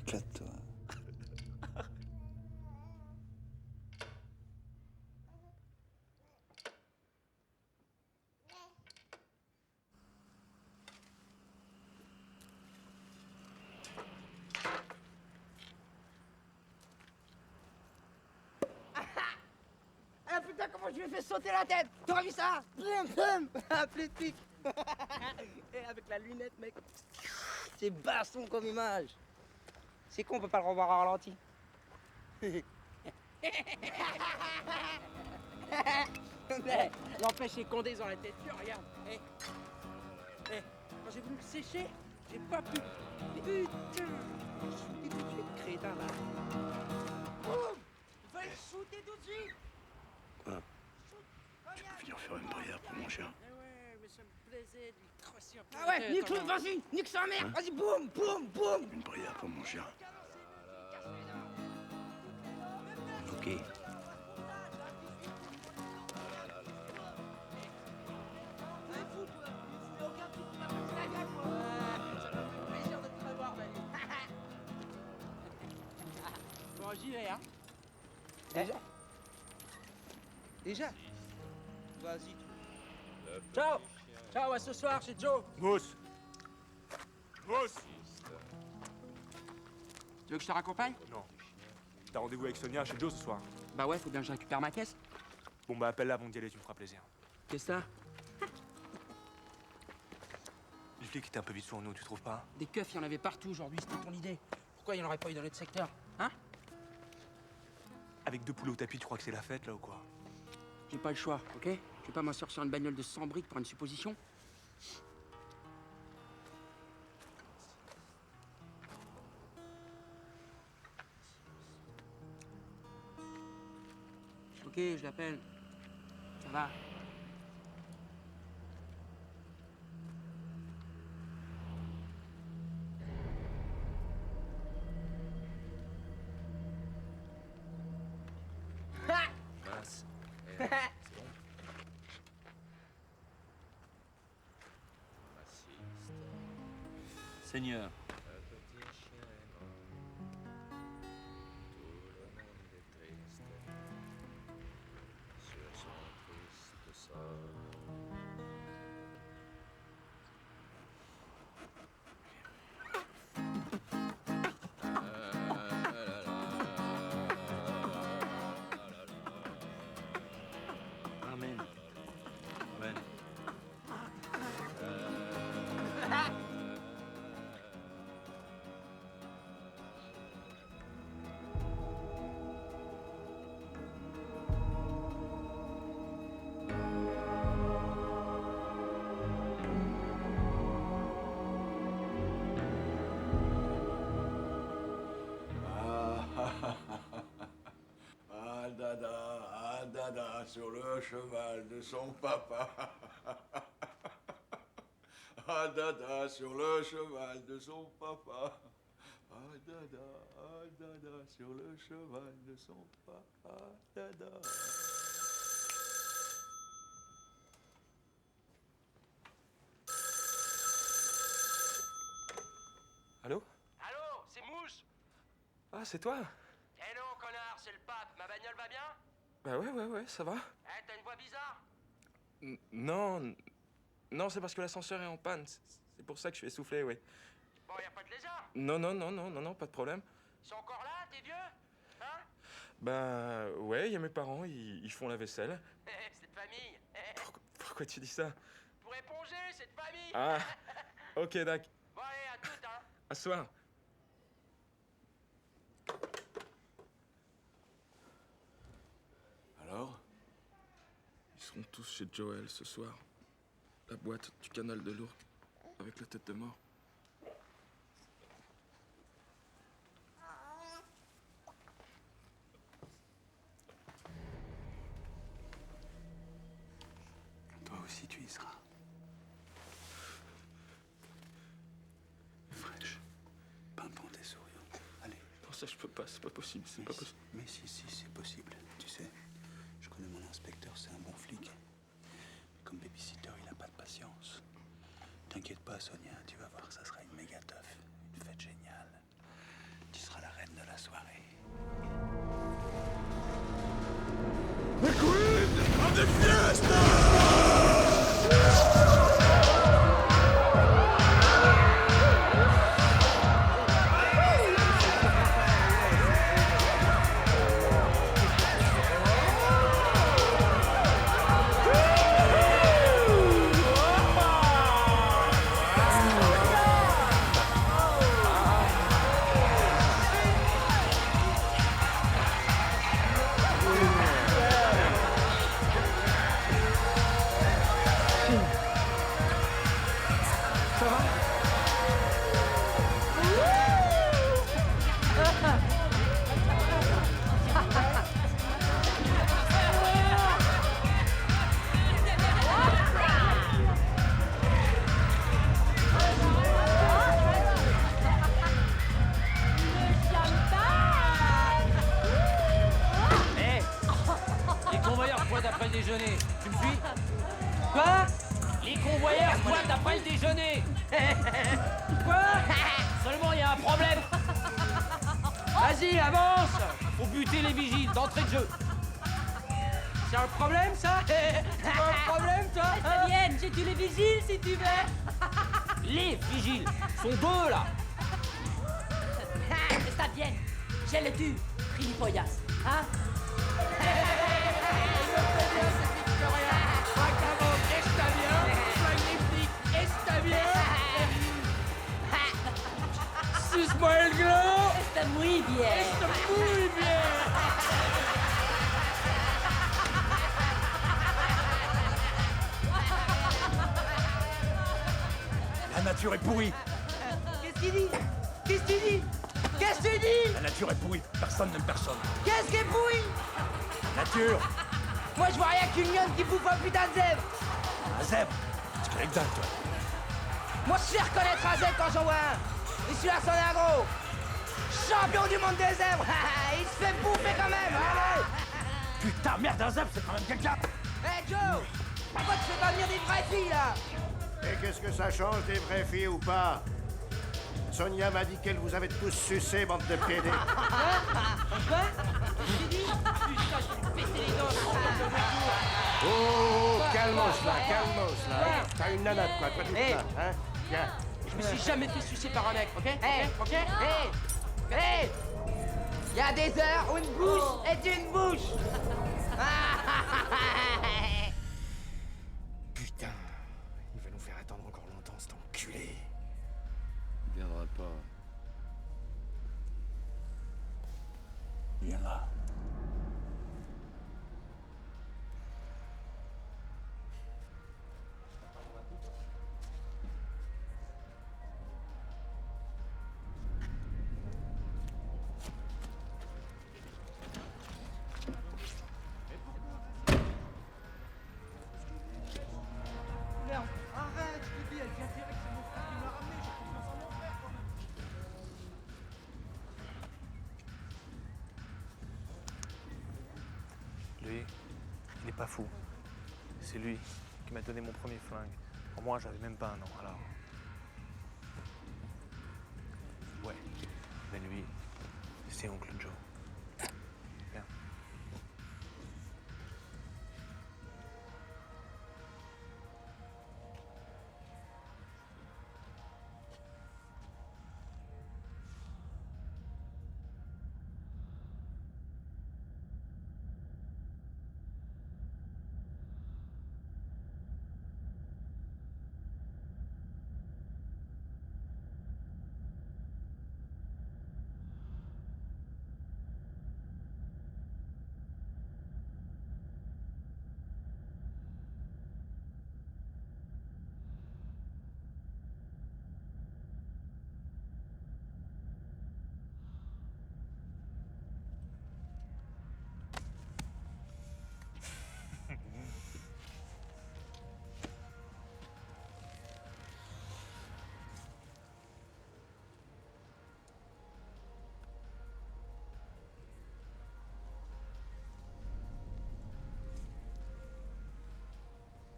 Éclate-toi. Ah putain, comment je lui ai fait sauter la tête! T'aurais vu ça? Brum! Ah, plus de pique! Et avec la lunette, mec. C'est baston comme image. C'est con, on peut pas le revoir à ralenti. Mais n'empêche, les condés, ils ont la tête dure, regarde. Quand j'ai voulu le sécher, j'ai pas pu. Putain! Je shooté tout de suite, crétin, là. Boum! Il va le shooter tout de suite! Quoi? Tu peux venir faire une prière pour mon chien? Ouais, mais ça me plaisait de lui crosser un peu. Ah ouais, nique-le, vas-y! Nique sa mère! Hein? Vas-y, boum, boum, boum! Une prière pour mon chien. Ok. Bon, j'y vais, hein? Déjà? Vas-y. Ciao! Ciao, à ce soir, c'est Joe. Mousse. Mousse. Tu veux que je te raccompagne? Non. T'as rendez-vous avec Sonia chez Joe ce soir. Bah ouais, faut bien que je récupère ma caisse. Bon bah appelle-la avant d'y aller, tu me feras plaisir. Qu'est-ce que ça? Les flics étaient un peu vite sur nous, tu trouves pas? Des keufs, il y en avait partout aujourd'hui, c'était ton idée. Pourquoi il n'y en aurait pas eu dans notre secteur? Hein? Avec 2 poulets au tapis, tu crois que c'est la fête, là, ou quoi? J'ai pas le choix, ok? Je vais pas m'asseoir sur une bagnole de 100 briques pour une supposition. Ok, je l'appelle. Ça va. Mince. C'est bon. Seigneur. Amen. Amen. Ah dada, sur le cheval de son papa. Ah dada, sur le cheval de son papa. Ah dada, sur le cheval de son papa. Dada. Allô? Allô, c'est Mouche? Ah, c'est toi? Eh non, connard, c'est le pape. Ma bagnole va bien? Bah ouais, ça va. Eh, t'as une voix bizarre? Non, c'est parce que l'ascenseur est en panne. C'est pour ça que je suis essoufflé, oui. Bon, y a pas de lézard? Non, pas de problème. Ils sont encore là, tes vieux? Hein? Bah ouais, il y a mes parents, ils font la vaisselle. C'est de famille. Pourquoi tu dis ça? Pour éponger, c'est de famille. Ah, ok, d'accord. Bon, allez, à toutes, hein. À ce soir. Alors? Ils seront tous chez Joël ce soir. La boîte du canal de l'Ourcq, avec la tête de mort. Toi aussi, tu y seras. Fraîche. Pimpant tes souriants. Allez. Non, ça, je peux pas, c'est pas possible, c'est pas possible. Mais si, c'est possible. Tu sais, je connais mon inspecteur, c'est un bon flic. Mais comme babysitter, il a pas de patience. T'inquiète pas, Sonia, tu vas voir, ça sera une méga teuf. Une fête géniale. Tu seras la reine de la soirée. The Queen of the Fiesta! Après le déjeuner. Tu me suis? Quoi? Les convoyeurs pointent après le déjeuner. Quoi? Seulement, il y a un problème. Vas-y, avance. Faut buter les vigiles d'entrée de jeu. C'est un problème, ça? C'est un problème, toi? Fabienne, j'ai tué les vigiles, si tu veux. Les vigiles sont 2, là. Está bien. Je le tue, gilipollas. Hein? Suce-moi le gland. Está muy bien. Está muy bien. nature est pourrie. Qu'est-ce qu'il dit? Qu'est-ce qu'il dit? Qu'est-ce que tu dis? La nature est pourrie. Personne n'aime personne. Qu'est-ce qui est pourri? Nature. Moi, je vois rien qu'une lionne qui bouffe un putain de zèbre. Un zèbre. Tu connais que dalle, toi. Moi, je sais reconnaître un zèbre quand j'en vois un. Et celui-là, c'en est un gros. Champion du monde des zèbres. Il se fait bouffer quand même. Allez. Putain, merde, un zèbre, c'est quand même quelqu'un. Hey, Joe. Pourquoi tu fais pas venir des vraies filles, là? Et qu'est-ce que ça change, des vraies filles ou pas? Sonia m'a dit qu'elle vous avait tous sucé, bande de PD. Quoi? J'ai dit? Putain, je vais péter les dents. Oh, calmos là, calmos là. T'as une nanade quoi, toi tout Hey. ça, hein? Tiens. Je me suis jamais fait sucer par un mec, ok? Hey, Ok? hey, hey. Il y a des heures où une bouche est une bouche. Putain, il va nous faire attendre encore longtemps, cet enculé. Il viendra pas. Viens là. Arrête, je te dis, elle vient direct, c'est mon frère qui me l'a ramené, j'ai confiance en mon frère, quand même. Lui, il est pas fou. C'est lui qui m'a donné mon premier flingue. Pour moi, j'avais même pas un an, alors... Ouais, mais lui, c'est Oncle Joe. Viens.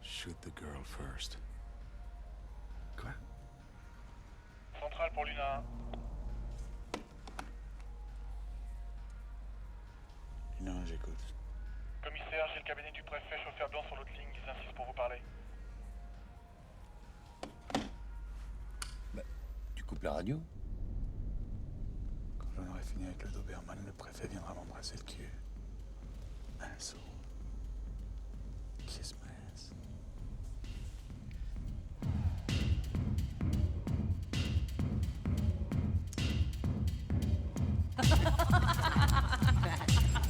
Shoot the girl first. Quoi? Centrale pour Luna 1. Non, j'écoute. Commissaire, j'ai le cabinet du préfet, chauffeur blanc sur l'autre ligne, ils insistent pour vous parler. Tu coupes la radio? Quand j'en aurai fini avec le Doberman, le préfet viendra m'embrasser le cul. Asshole. Kiss my ass.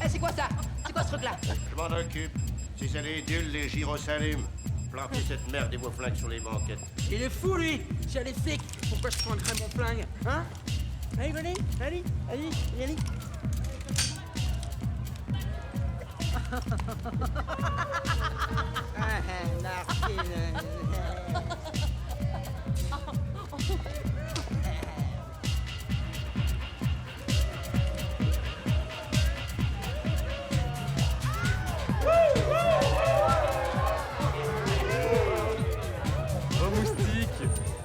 Eh, c'est quoi ça? C'est quoi ce truc-là? Je m'en occupe. Si c'est les dules, les gyros s'allument. Plantez cette merde et vos flingues sur les banquettes. Il est fou, lui. J'ai les flics. Pourquoi je prendrais mon flingue? Hein? Allez, venez. Allez, allez, allez. Oh, moustique!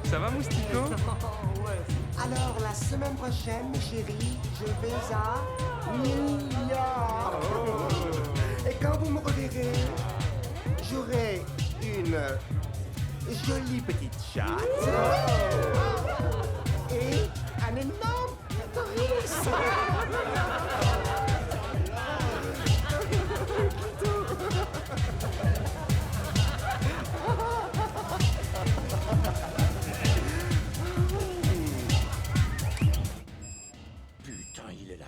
Ça va, moustico? Alors, la semaine prochaine, mes chéris, je vais à New York. Et quand vous me reverrez, j'aurai une jolie petite chatte et un énorme clitoris. Putain, il est là.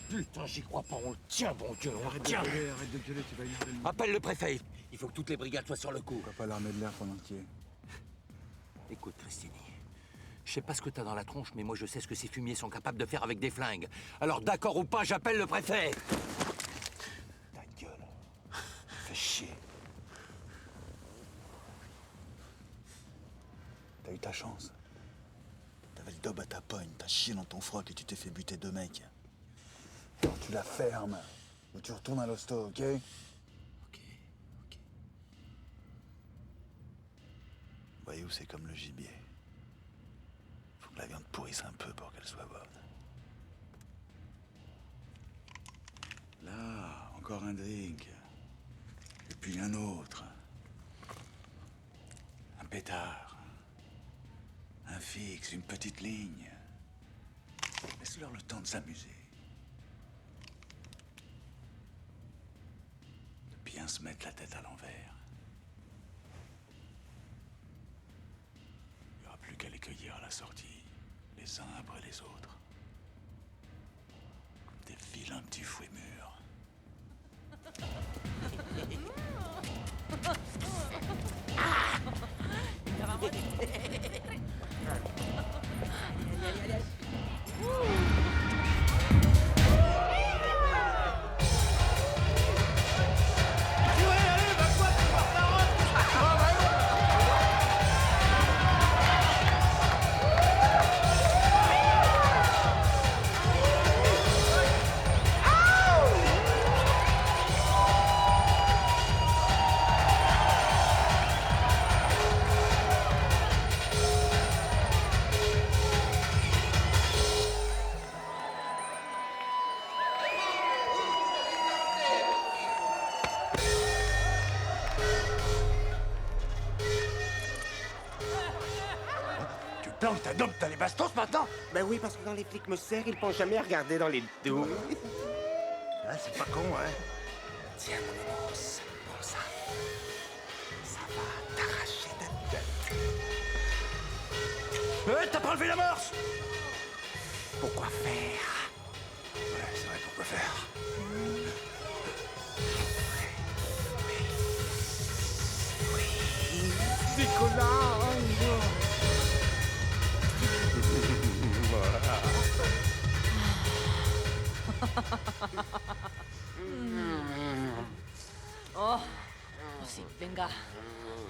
Putain, j'y crois pas, on le tient, bon Dieu, on le tient. Arrête de gueuler, tu vas énerver le monde. Appelle le préfet. Il faut que toutes les brigades soient sur le coup. Pourquoi pas l'armée de l'air pendant qu'il est? Écoute, Christine, je sais pas ce que t'as dans la tronche, mais moi je sais ce que ces fumiers sont capables de faire avec des flingues. Alors d'accord ou pas, j'appelle le préfet. Ta gueule. Fais chier. T'as eu ta chance. T'avais le dob à ta pogne, t'as chié dans ton froc et tu t'es fait buter 2 mecs. Alors tu la fermes, ou tu retournes à l'hosto, ok? Voyez où c'est comme le gibier. Faut que la viande pourrisse un peu pour qu'elle soit bonne. Là, encore un drink. Et puis un autre. Un pétard. Un fixe, une petite ligne. Laisse-leur le temps de s'amuser. De bien se mettre la tête à l'envers. Il n'y aura plus qu'à les cueillir à la sortie, les uns après les autres. Comme des vilains petits fouets mûrs. Planque ta dope, t'as les bastos maintenant? Ben oui, parce que quand les flics me serrent, ils pensent jamais à regarder dans les dos. Ah, c'est pas con, hein? Tiens, mon os, prends ça. Ça va t'arracher ta tête. T'as pas enlevé l'amorce? Pourquoi faire? Ouais, c'est vrai, pourquoi faire? Décollage! Oh, sí, venga.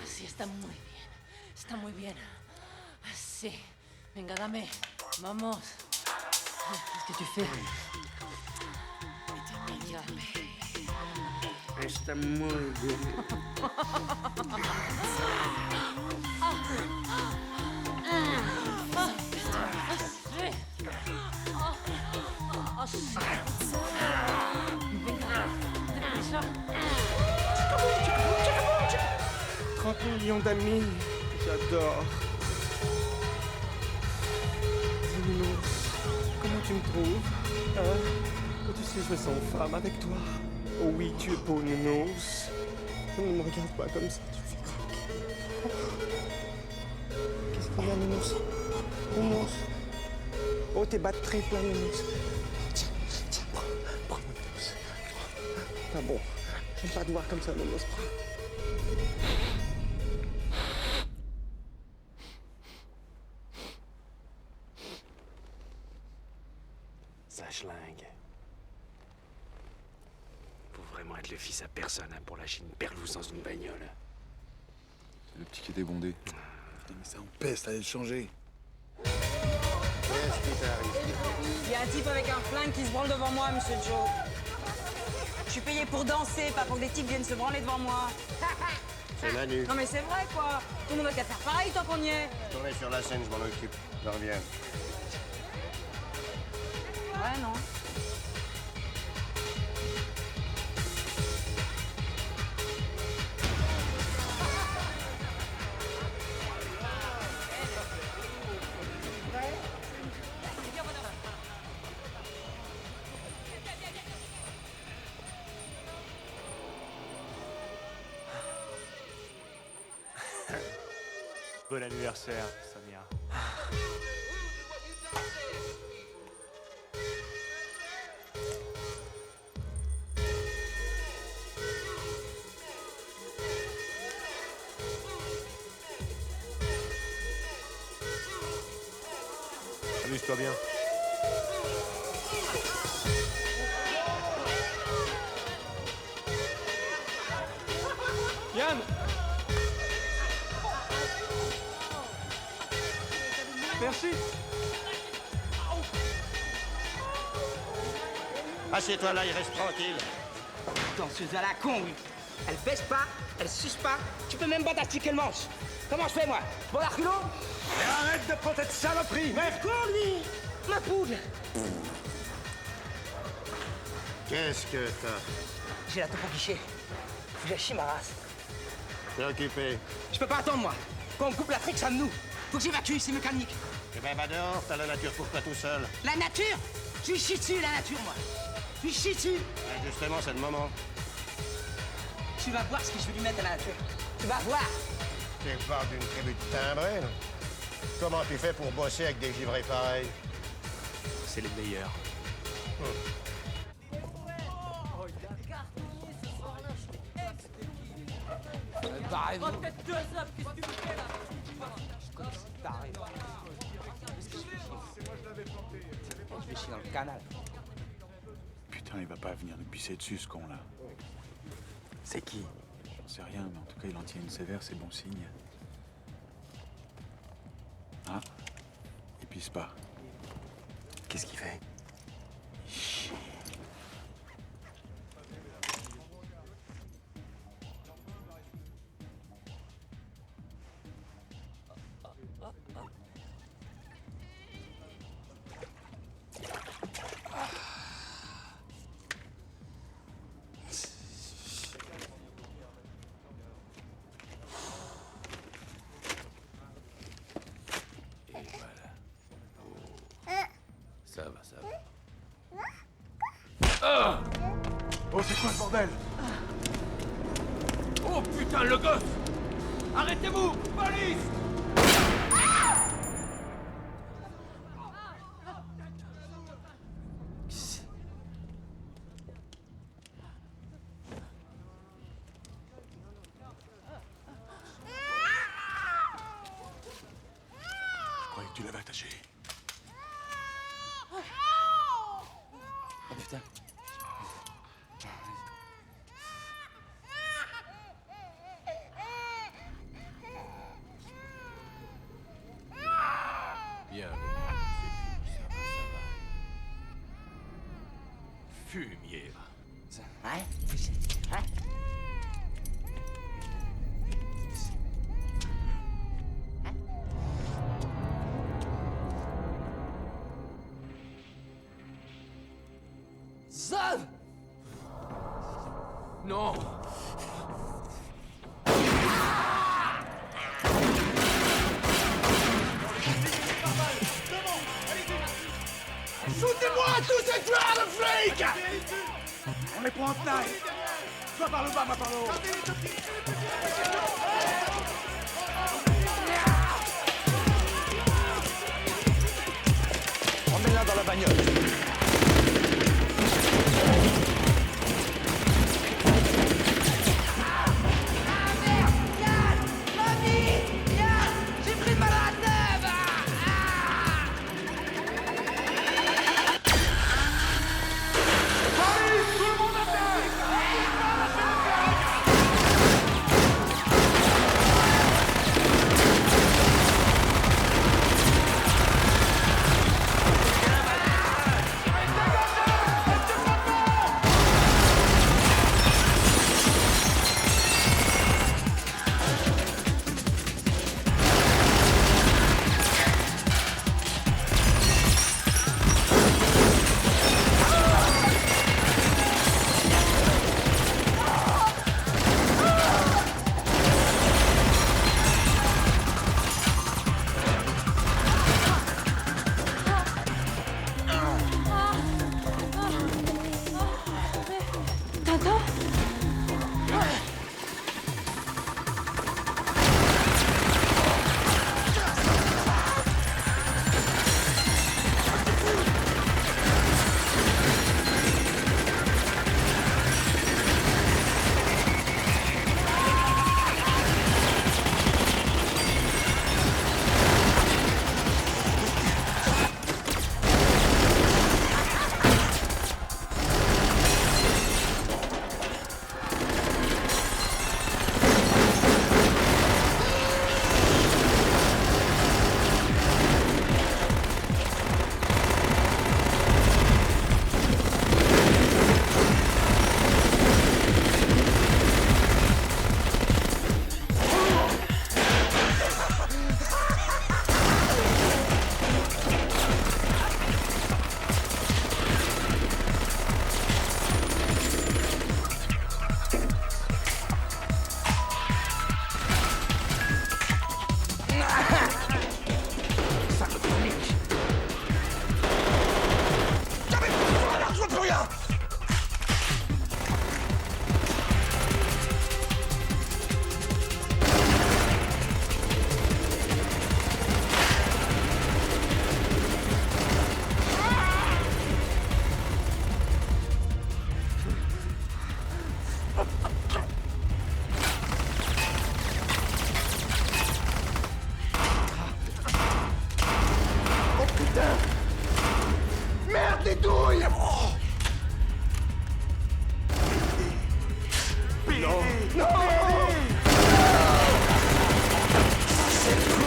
Sí, está muy bien. Está muy bien. Sí, venga, dame. Vamos. Qu'est-ce que tu fais? Venga. Está muy bien. Venga, deprisa. 30 millions d'amis, j'adore. Dis-nous, comment tu me trouves? Hein? Quand tu sais, je me sens femme avec toi. Oh oui, tu es beau, Nounours. Ne me regarde pas comme ça, tu me fais craquer. Qu'est-ce qu'il y a, Nounours? Nounours. Oh, tes bas de triple, là, Nounours. Tiens, prends, Nounours. Ah bon, j'aime pas te voir comme ça, Nounours, prends. Ça schlingue. Faut vraiment être le fils à personne hein, pour lâcher une perlouse dans une bagnole. C'est le petit qui était bondé. Putain, mais ça en peste, allez le changer. Qu'est-ce qui t'arrive? Il y a un type avec un flingue qui se branle devant moi, monsieur Joe. Je suis payé pour danser, pas pour que des types viennent se branler devant moi. C'est Manu. Non mais c'est vrai quoi. Tout le monde a qu'à faire pareil tant qu'on y est. Tournez sur la scène, je m'en occupe. Je reviens. Ouais, non. Bon anniversaire, Sonia. Amuse-toi bien. Yann! Merci! Assieds-toi là, il reste tranquille. Danseuse à la con, oui. Elle baisse pas, elle suce pas. Tu peux même pas t'astiquer le manche. Comment je fais, moi? Bon, la culot? Et arrête de prendre cette saloperie! Mais quoi, lui? Ma poule! Qu'est-ce que t'as? J'ai la taupe au guichet. Faut que j'aille chier ma race. T'es occupé. Je peux pas attendre, moi. Quand on me coupe la fric, ça me noue. Faut que j'évacue, c'est mécanique. Eh ben, va dehors, t'as la nature pour toi tout seul. La nature? Je lui chie dessus, la nature, moi. Je lui chie dessus. Et justement, c'est le moment. Tu vas voir ce que je vais lui mettre à la nature. Tu vas voir. T'es pas d'une tribu de timbrés, non? Comment tu fais pour bosser avec des givrés pareils? C'est les meilleurs. Pareil. Oh, tête de zap, qu'est-ce que tu me fais là? Pareil. Je vais chier dans le canal. Putain, il va pas venir nous pisser dessus, ce con-là. C'est qui? J'en sais rien, mais en tout cas, il en tient une sévère, c'est bon signe. Ah, il pisse pas. Qu'est-ce qu'il fait? Ça va, ça va. Oh, c'est quoi ce bordel? Oh putain, le gosse! Arrêtez-vous! Police! Je croyais que tu l'avais attaché. Oh putain. Bien, ça va, ça va. Fumier. Hein? Hein? Zav! Non! Shootez-moi tous ces tueurs de flics! On les prend en taille. Va par le bas, va par le haut. Emmène-la dans la bagnole. J'ai pris de malade neuve! couilles. Non. Non. C'est cool.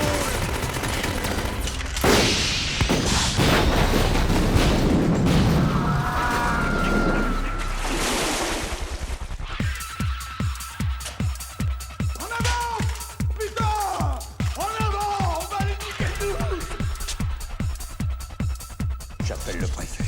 J'appelle le préfet.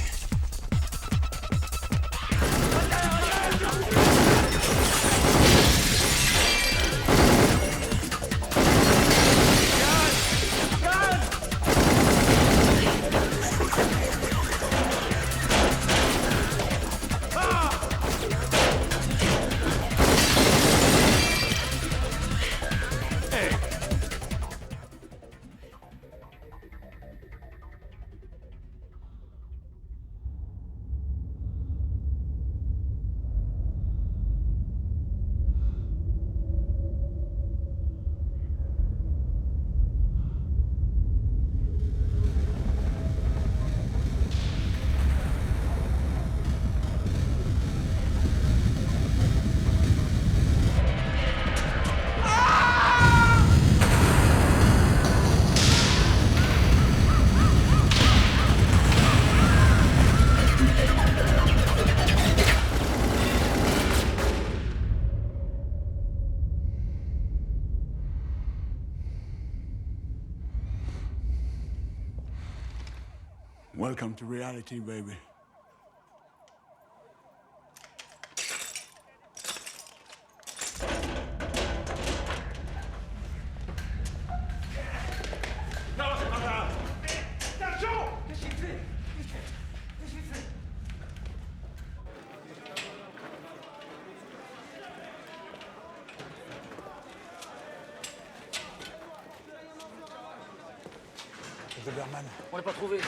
Welcome to reality, baby. Non, c'est pas grave. Sergent! Qu'est-ce qu'il fait? Qu'est-ce qu'il fait? Doberman. On l'a pas trouvé.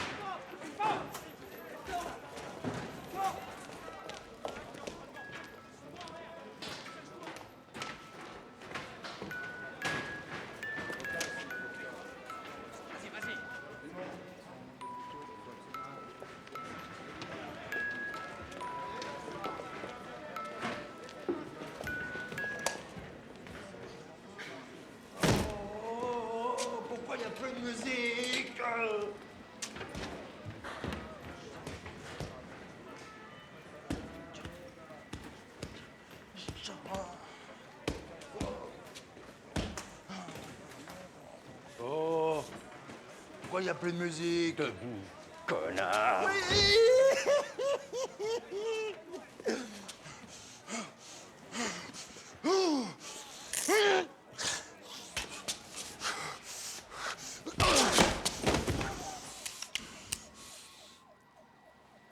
Pourquoi il y a plus de musique? Oh, pourquoi il n'y a plus de musique? Debout, connard.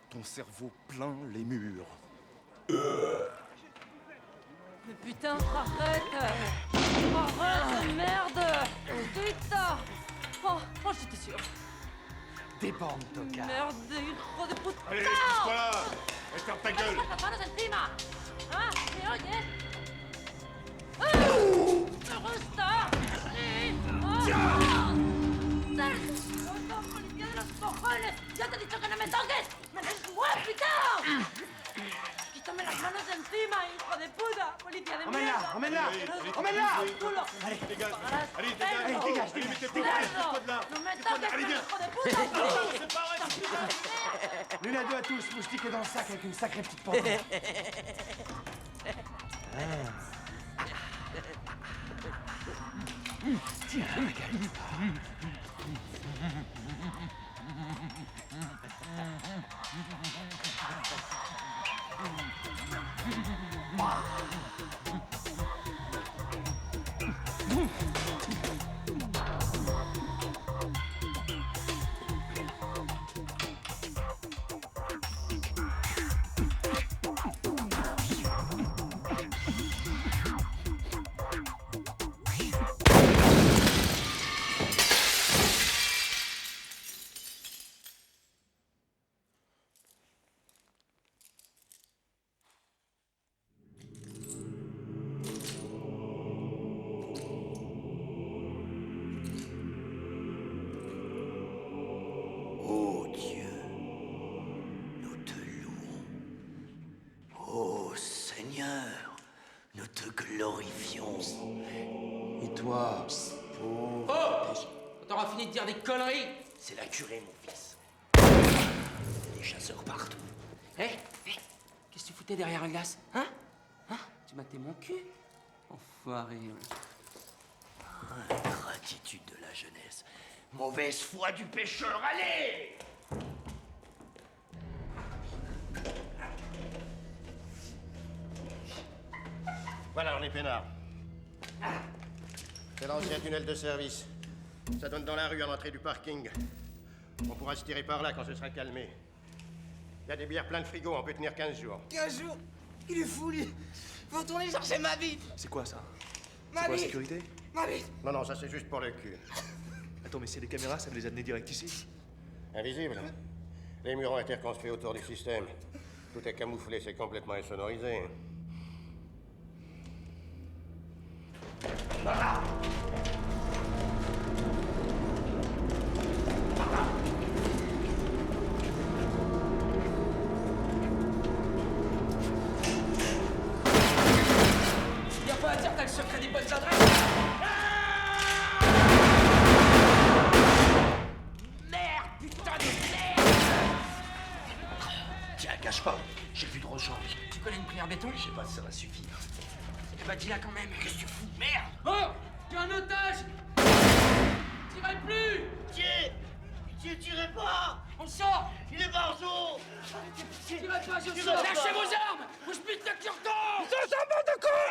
Ton cerveau plein les murs. Mais putain, arrête! Arrête, merde! Putain! Oh, j'étais sûre. Déborde, tocard. Merde, hijo de puta! Allez, pousse-toi là! Et ferme ta gueule! ¡Las manos encima! ¿Ah? ¿Me oyes? ¡Ah! ¡Me gusta! ¡Sí! ¡Ah! ¡Loco, policía de los cojones! ¡Ya te he dicho que no me toques! ¡Me des puta! ¡Quítame las manos de encima, hijo de puta! ¡Policía de mierda! emmène-la! ¡Asqueroso! Emmène-la! ¡Culo! Allez, dégage! ¡Pagarás, Allez, perro! dégage! Allez, ¡Perro! de là! ¡No me toques, Allez, viens! hijo de puta! C'est pas vrai! L'une à deux à tous, moustique est dans le sac avec une sacrée petite panthère. Tiens, Magali. Seigneur, nous te glorifions. Et toi, Oh! T'auras fini de dire des conneries! C'est la curée, mon fils. Des chasseurs partout. Hé, qu'est-ce que tu foutais derrière un glace? Hein? Tu matais mon cul? Enfoiré. Ingratitude de la jeunesse. Mauvaise foi du pécheur, allez! Voilà, on est peinard. C'est l'ancien tunnel de service. Ça donne dans la rue à l'entrée du parking. On pourra se tirer par là quand ce sera calmé. Il y a des bières plein de frigo, on peut tenir 15 jours. 15 jours? Il est fou, lui. Faut retourner chercher ma bite. C'est quoi ça? Ma C'est quoi la bite. sécurité? Ma bite. Non, non, ça c'est juste pour le cul. Attends, mais c'est les caméras, ça me les a amenés direct ici. Invisible. Les murs ont été reconstruits autour du système. Tout est camouflé, c'est complètement insonorisé. Y'a pas à dire t'as le secret des bonnes adresses! Merde, putain de merde! Tiens, cache pas, j'ai vu de rechange. Tu connais une prière béton? Je sais pas si ça va suffire. Eh bah dis-la quand même. Qu'est-ce que tu fous? Merde! Oh! T'es un otage! Tirez plus! Tirez pas! On sort! Il est barjo! Tirez pas, je Tirez sors! pas. Lâchez vos armes! Ou je bute le cure-dent! Ça s'en bat de quoi?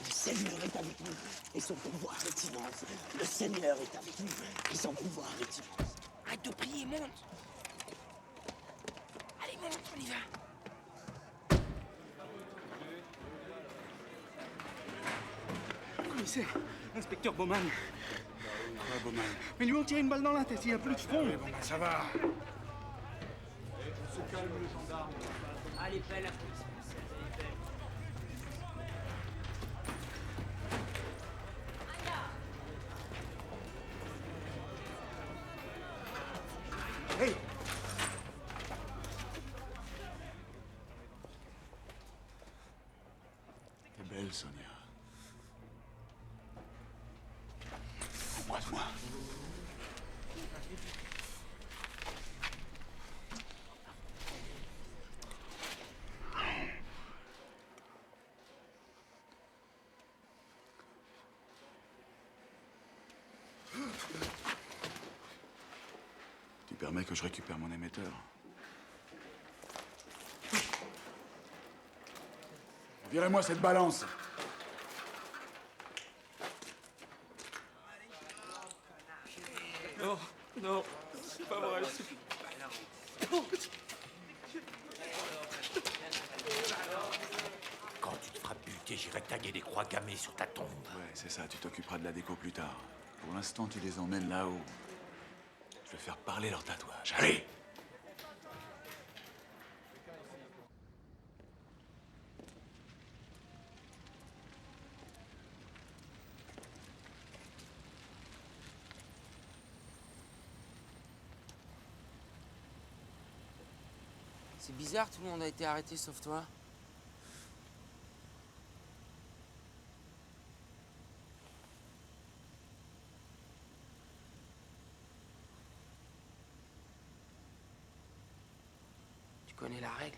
Le Seigneur est avec nous et son pouvoir est immense. Le Seigneur est avec nous et son pouvoir est immense. Arrête de prier, monte! Allez, monte, on y va! Commissaire, inspecteur Bowman. Quoi, Bowman? Mais lui ont tiré une balle dans la tête, il n'y a plus de front. Oui, bon, ben, ça va. On se calme, les gendarmes. Allez, belle la police française, elle est belle. Hey! T'es belle, Sonia. Embrasse-moi. Tu permets que je récupère mon émetteur? Virez-moi cette balance. Non, non, c'est pas vrai. Quand tu te feras buter, j'irai taguer des croix gammées sur ta tombe. Ouais, c'est ça, tu t'occuperas de la déco plus tard. Pour l'instant, tu les emmènes là-haut. Je vais faire parler leur tatouage. Allez! C'est bizarre, tout le monde a été arrêté sauf toi. Tu connais la règle?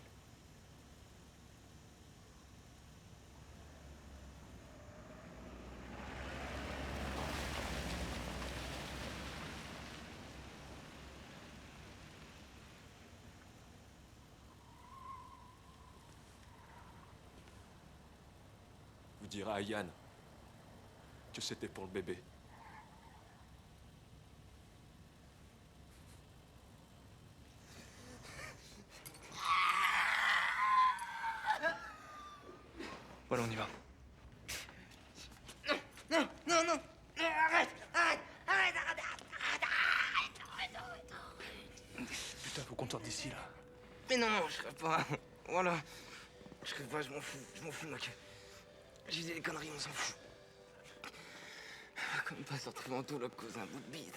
Vous direz à Yann que c'était pour le bébé. Voilà, on y va. Non, non, non, arrête, arrête, arrête, Putain, faut qu'on sorte d'ici, là. Mais non, je crève pas. Voilà. Je crève pas, je m'en fous, mec. J'ai dit des conneries, on s'en fout. Comme pas sur Trimanto, le cousin bout de bite.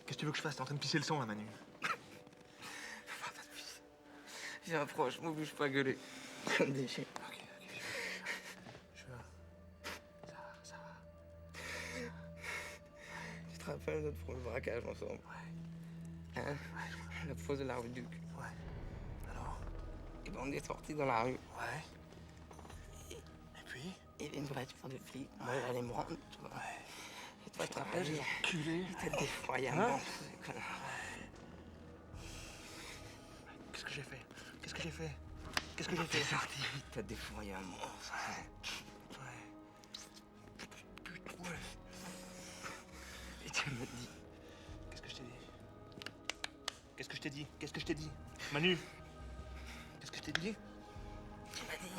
Qu'est-ce que tu veux que je fasse? T'es en train de pisser le sang, là, Manu. Viens, approche, moi, bouge pas gueuler. Comme des chiens. Ok, je vais. Ça va. Tu te rappelles notre premier braquage ensemble? Ouais. Hein? La fosse de la rue Duc. Ouais. Alors? Et ben, on est sortis dans la rue. Ouais. Et puis? Il y avait une voiture de flic. Moi, j'allais me rendre, tu vois. Ouais. Et toi, tu te rappelles, j'ai culé. tête d'effroyablement. Hein? Qu'est-ce que j'ai fait? Qu'est-ce que j'ai fait? Qu'est-ce que j'ai fait? T'es sorti vite, t'as défouré un monstre. Ouais. Et tu me dis. Qu'est-ce que je t'ai dit? Qu'est-ce que je t'ai dit? Qu'est-ce que je t'ai dit? Manu? Qu'est-ce que je t'ai dit? Tu m'as dit.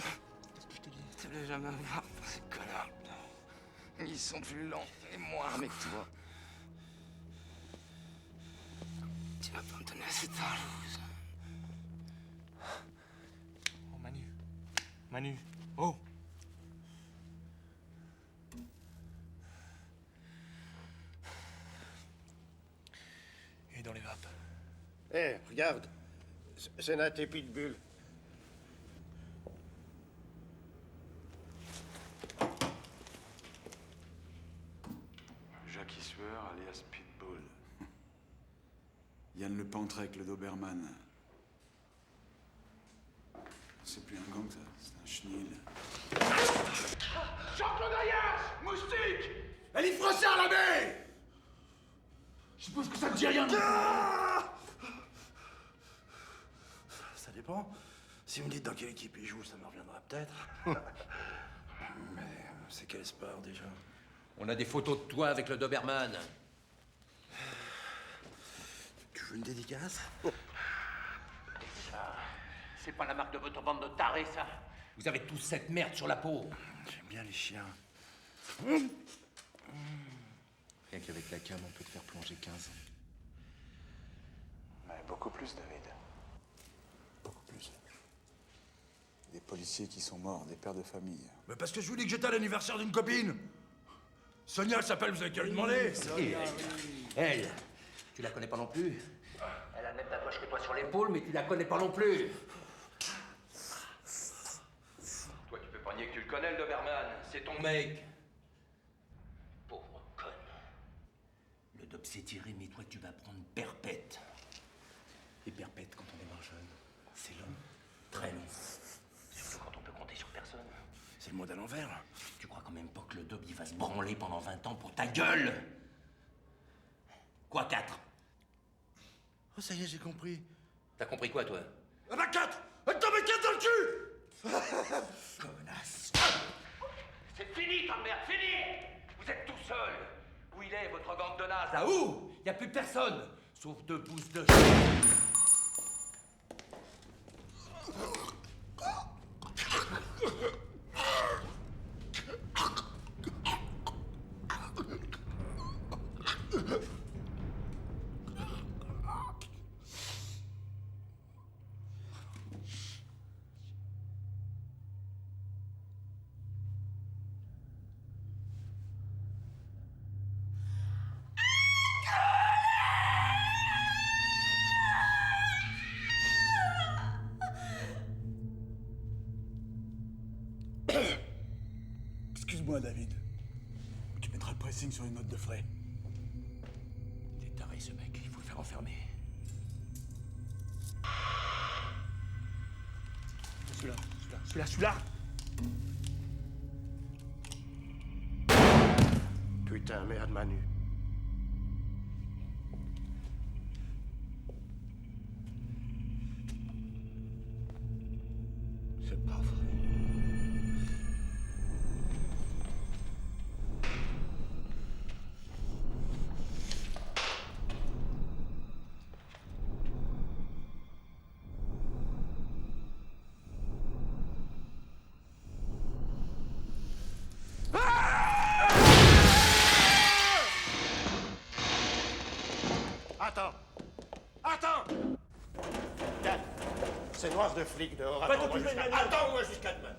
Qu'est-ce que je t'ai dit? Tu voulais jamais me voir pour ces connards. Ils sont plus lents et moins armés que toi. Tu vas pas me donner assez de temps, Louise. Oh, Manu. Manu. Oh! Il est dans les vapes. Hé, regarde. C'est Nat et Pitbull. Jackie Sueur, alias Pitbull. Yann Le Pantrec, le Doberman. C'est plus un gang, ça. C'est un chenil. Jean-Claude Ayache! Moustique! Elle y froissait à la baie! Je suppose que ça ne dit rien. Ça dépend. Si vous me dites dans quelle équipe il joue, ça me reviendra peut-être. Mais c'est quel sport déjà? On a des photos de toi avec le Doberman. Tu veux une dédicace? Ça, c'est pas la marque de votre bande de tarés, ça. Vous avez tous cette merde sur la peau. J'aime bien les chiens. Rien qu'avec la cam, on peut te faire plonger 15 ans. Ouais, beaucoup plus, David. Beaucoup plus. Des policiers qui sont morts, des pères de famille. Mais parce que je vous dis que j'étais à l'anniversaire d'une copine. Sonia, elle s'appelle, vous avez qu'à lui demander. Elle, tu la connais pas non plus. Elle a le même tatouage que toi sur l'épaule, mais tu la connais pas non plus. Toi, tu peux pas nier que tu le connais, le Doberman. C'est ton mec. Pauvre conne. Le dope s'est tiré, mais toi, tu vas prendre perpète. Et perpète, quand on démarre jeune, c'est long. Très long. Surtout quand on peut compter sur personne. C'est le mode à l'envers. Tu crois quand même pas que le dope, il va se branler pendant 20 ans pour ta gueule? Quoi, 4? Oh, ça y est, j'ai compris. T'as compris quoi, toi? Ah bah 4! Elle t'en met 4 dans le cul! Connasse! C'est fini, ta merde, fini! Vous êtes tout seul. Où il est, votre gang de nazes, là? Où? Y a plus personne, sauf 2 pousses de... Excuse-moi, David. Tu mettras le pressing sur une note de frais. Il est taré, ce mec. Il faut le faire enfermer. Celui-là. Putain, merde, Manu. C'est pas vrai. Attends! Yann, c'est noir de flic dehors. Attends-moi jusqu'à demain.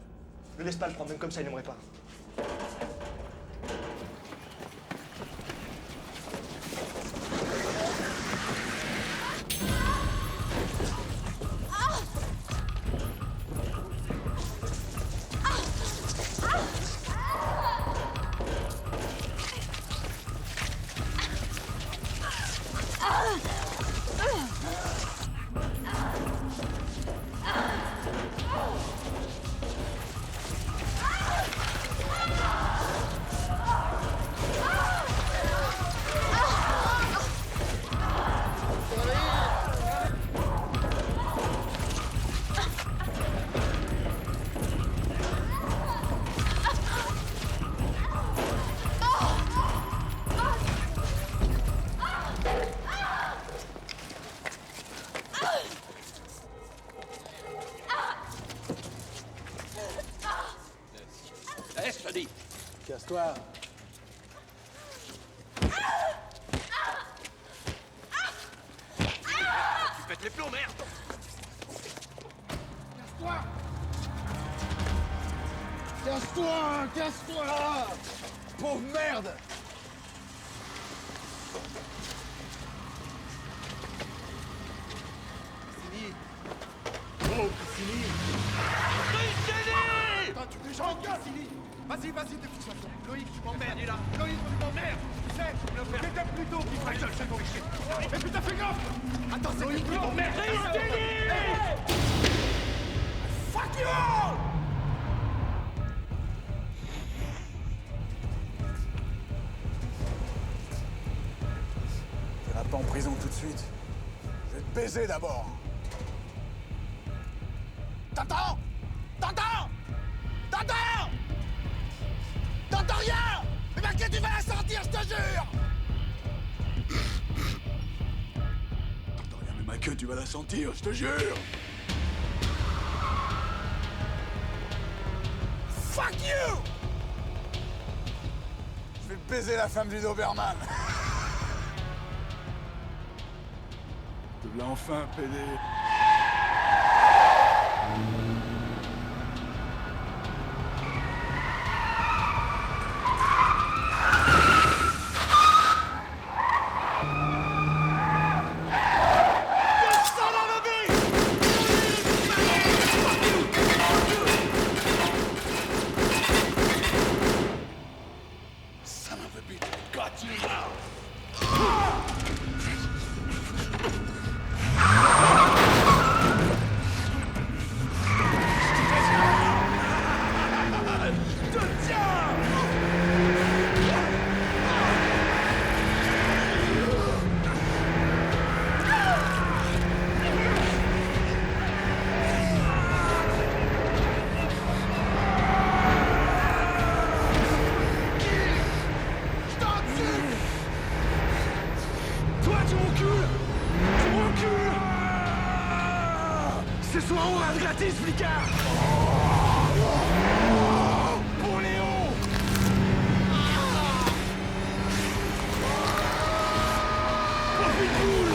Ne laisse pas le prendre, même comme ça, il n'aimerait pas. Casse-toi. Tu pètes les plombs, merde! Casse-toi! Casse-toi! Casse-toi! Pauvre merde! Fini. Oh, Cassini. Cassini! Attends, tu me chantes, Cassini! Vas-y, vas-y, de toute façon. Loïc, tu m'emmerdes. Loïc, tu m'emmerdes. Tu sais, c'était plus tôt qu'il fallait que je te chier. Mais putain, fais gaffe! Attends, c'est Loïc, tu m'emmerdes. Fuck you! Tu vas pas en prison tout de suite. Je vais te baiser d'abord. T'entends? T'entends? T'entends? T'entends rien? Eh ben que tu vas la sentir, je te jure! T'entends rien, mais ma queue, tu vas la sentir, je te jure. Fuck you! Je vais te baiser la femme du Doberman. Te l'as enfin, pédé. Son of a bitch, got you now! Toi, tu recules! Tu recules! Ce soir, on rate gratis, flicard! Pour Léon! Pour Pitbull!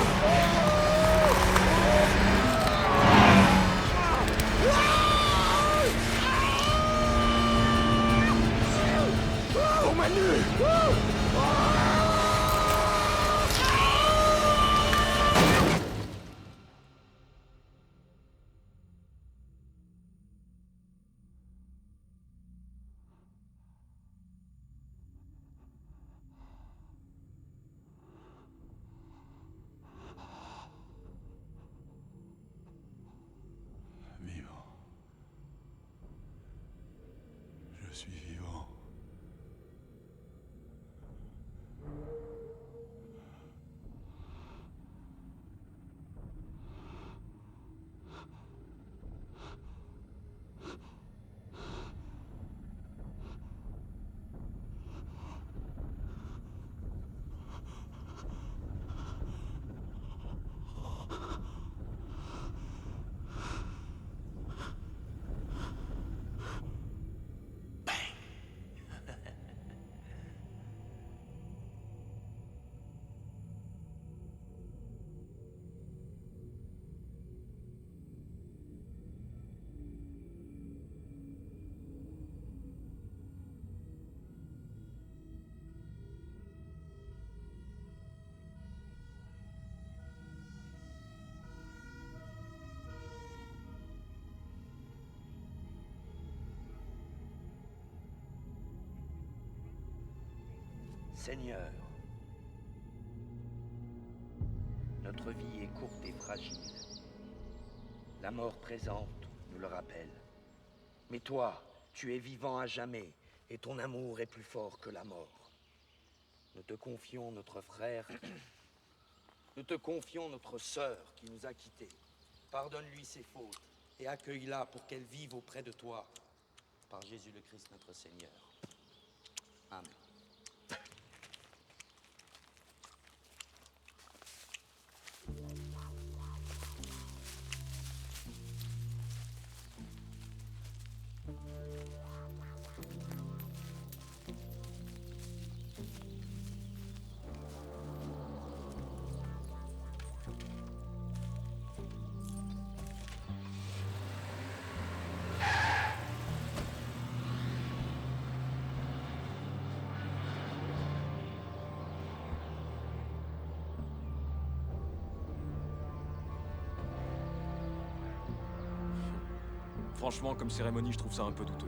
Pour Manu! Vivant. Je suis vivant. Seigneur, notre vie est courte et fragile. La mort présente nous le rappelle. Mais toi, tu es vivant à jamais et ton amour est plus fort que la mort. Nous te confions notre frère, nous te confions notre sœur qui nous a quittés. Pardonne-lui ses fautes et accueille-la pour qu'elle vive auprès de toi. Par Jésus le Christ notre Seigneur. Amen. Franchement, comme cérémonie, je trouve ça un peu douteux.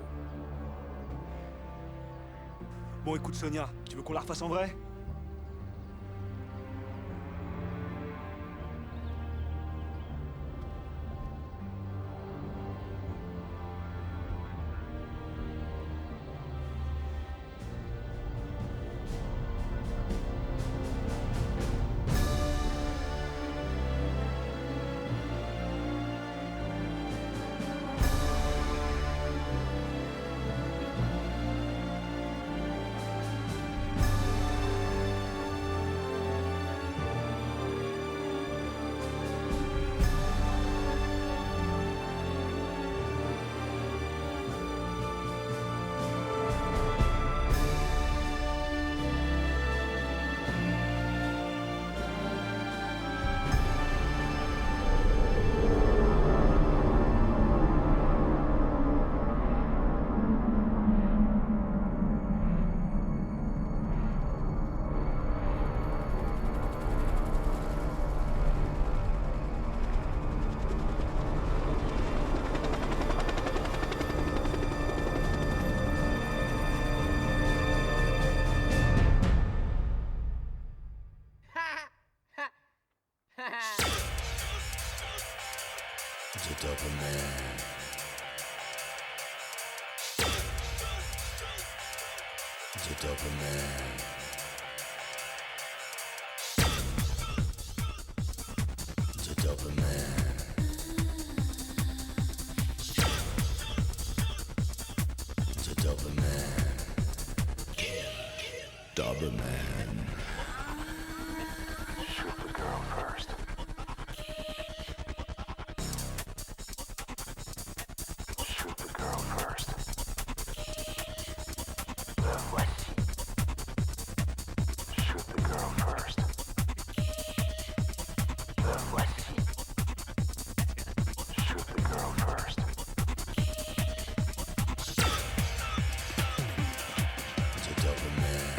Bon, écoute, Sonia, tu veux qu'on la refasse en vrai? The Doberman. The Doberman. The Doberman. The Doberman. Doberman. Shoot the girl first. Shoot the girl first. Le voici. Shoot the girl first. Le voici. Shoot the girl first. The Doberman.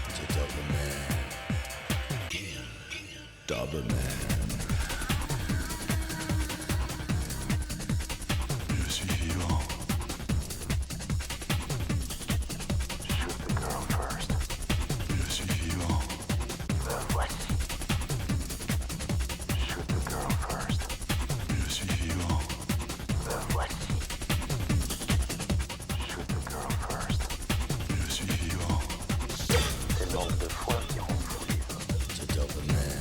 The Doberman. Doberman. Je suis vivant. Shoot the girl first. Je suis vivant. Le voici. Shoot the girl first. Je suis vivant. Le voici. Shoot the girl first. Je suis vivant. C'est l'ordre de foi qui rend fou. The Doberman.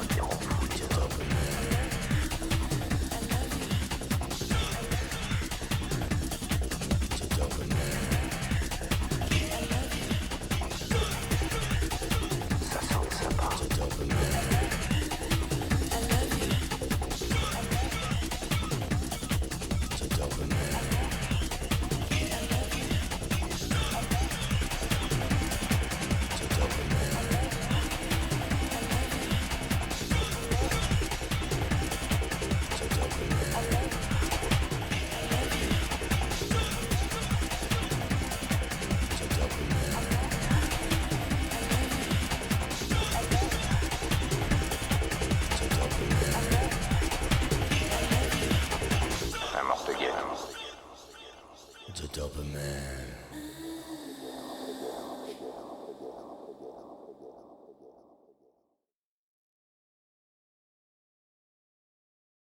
3-0.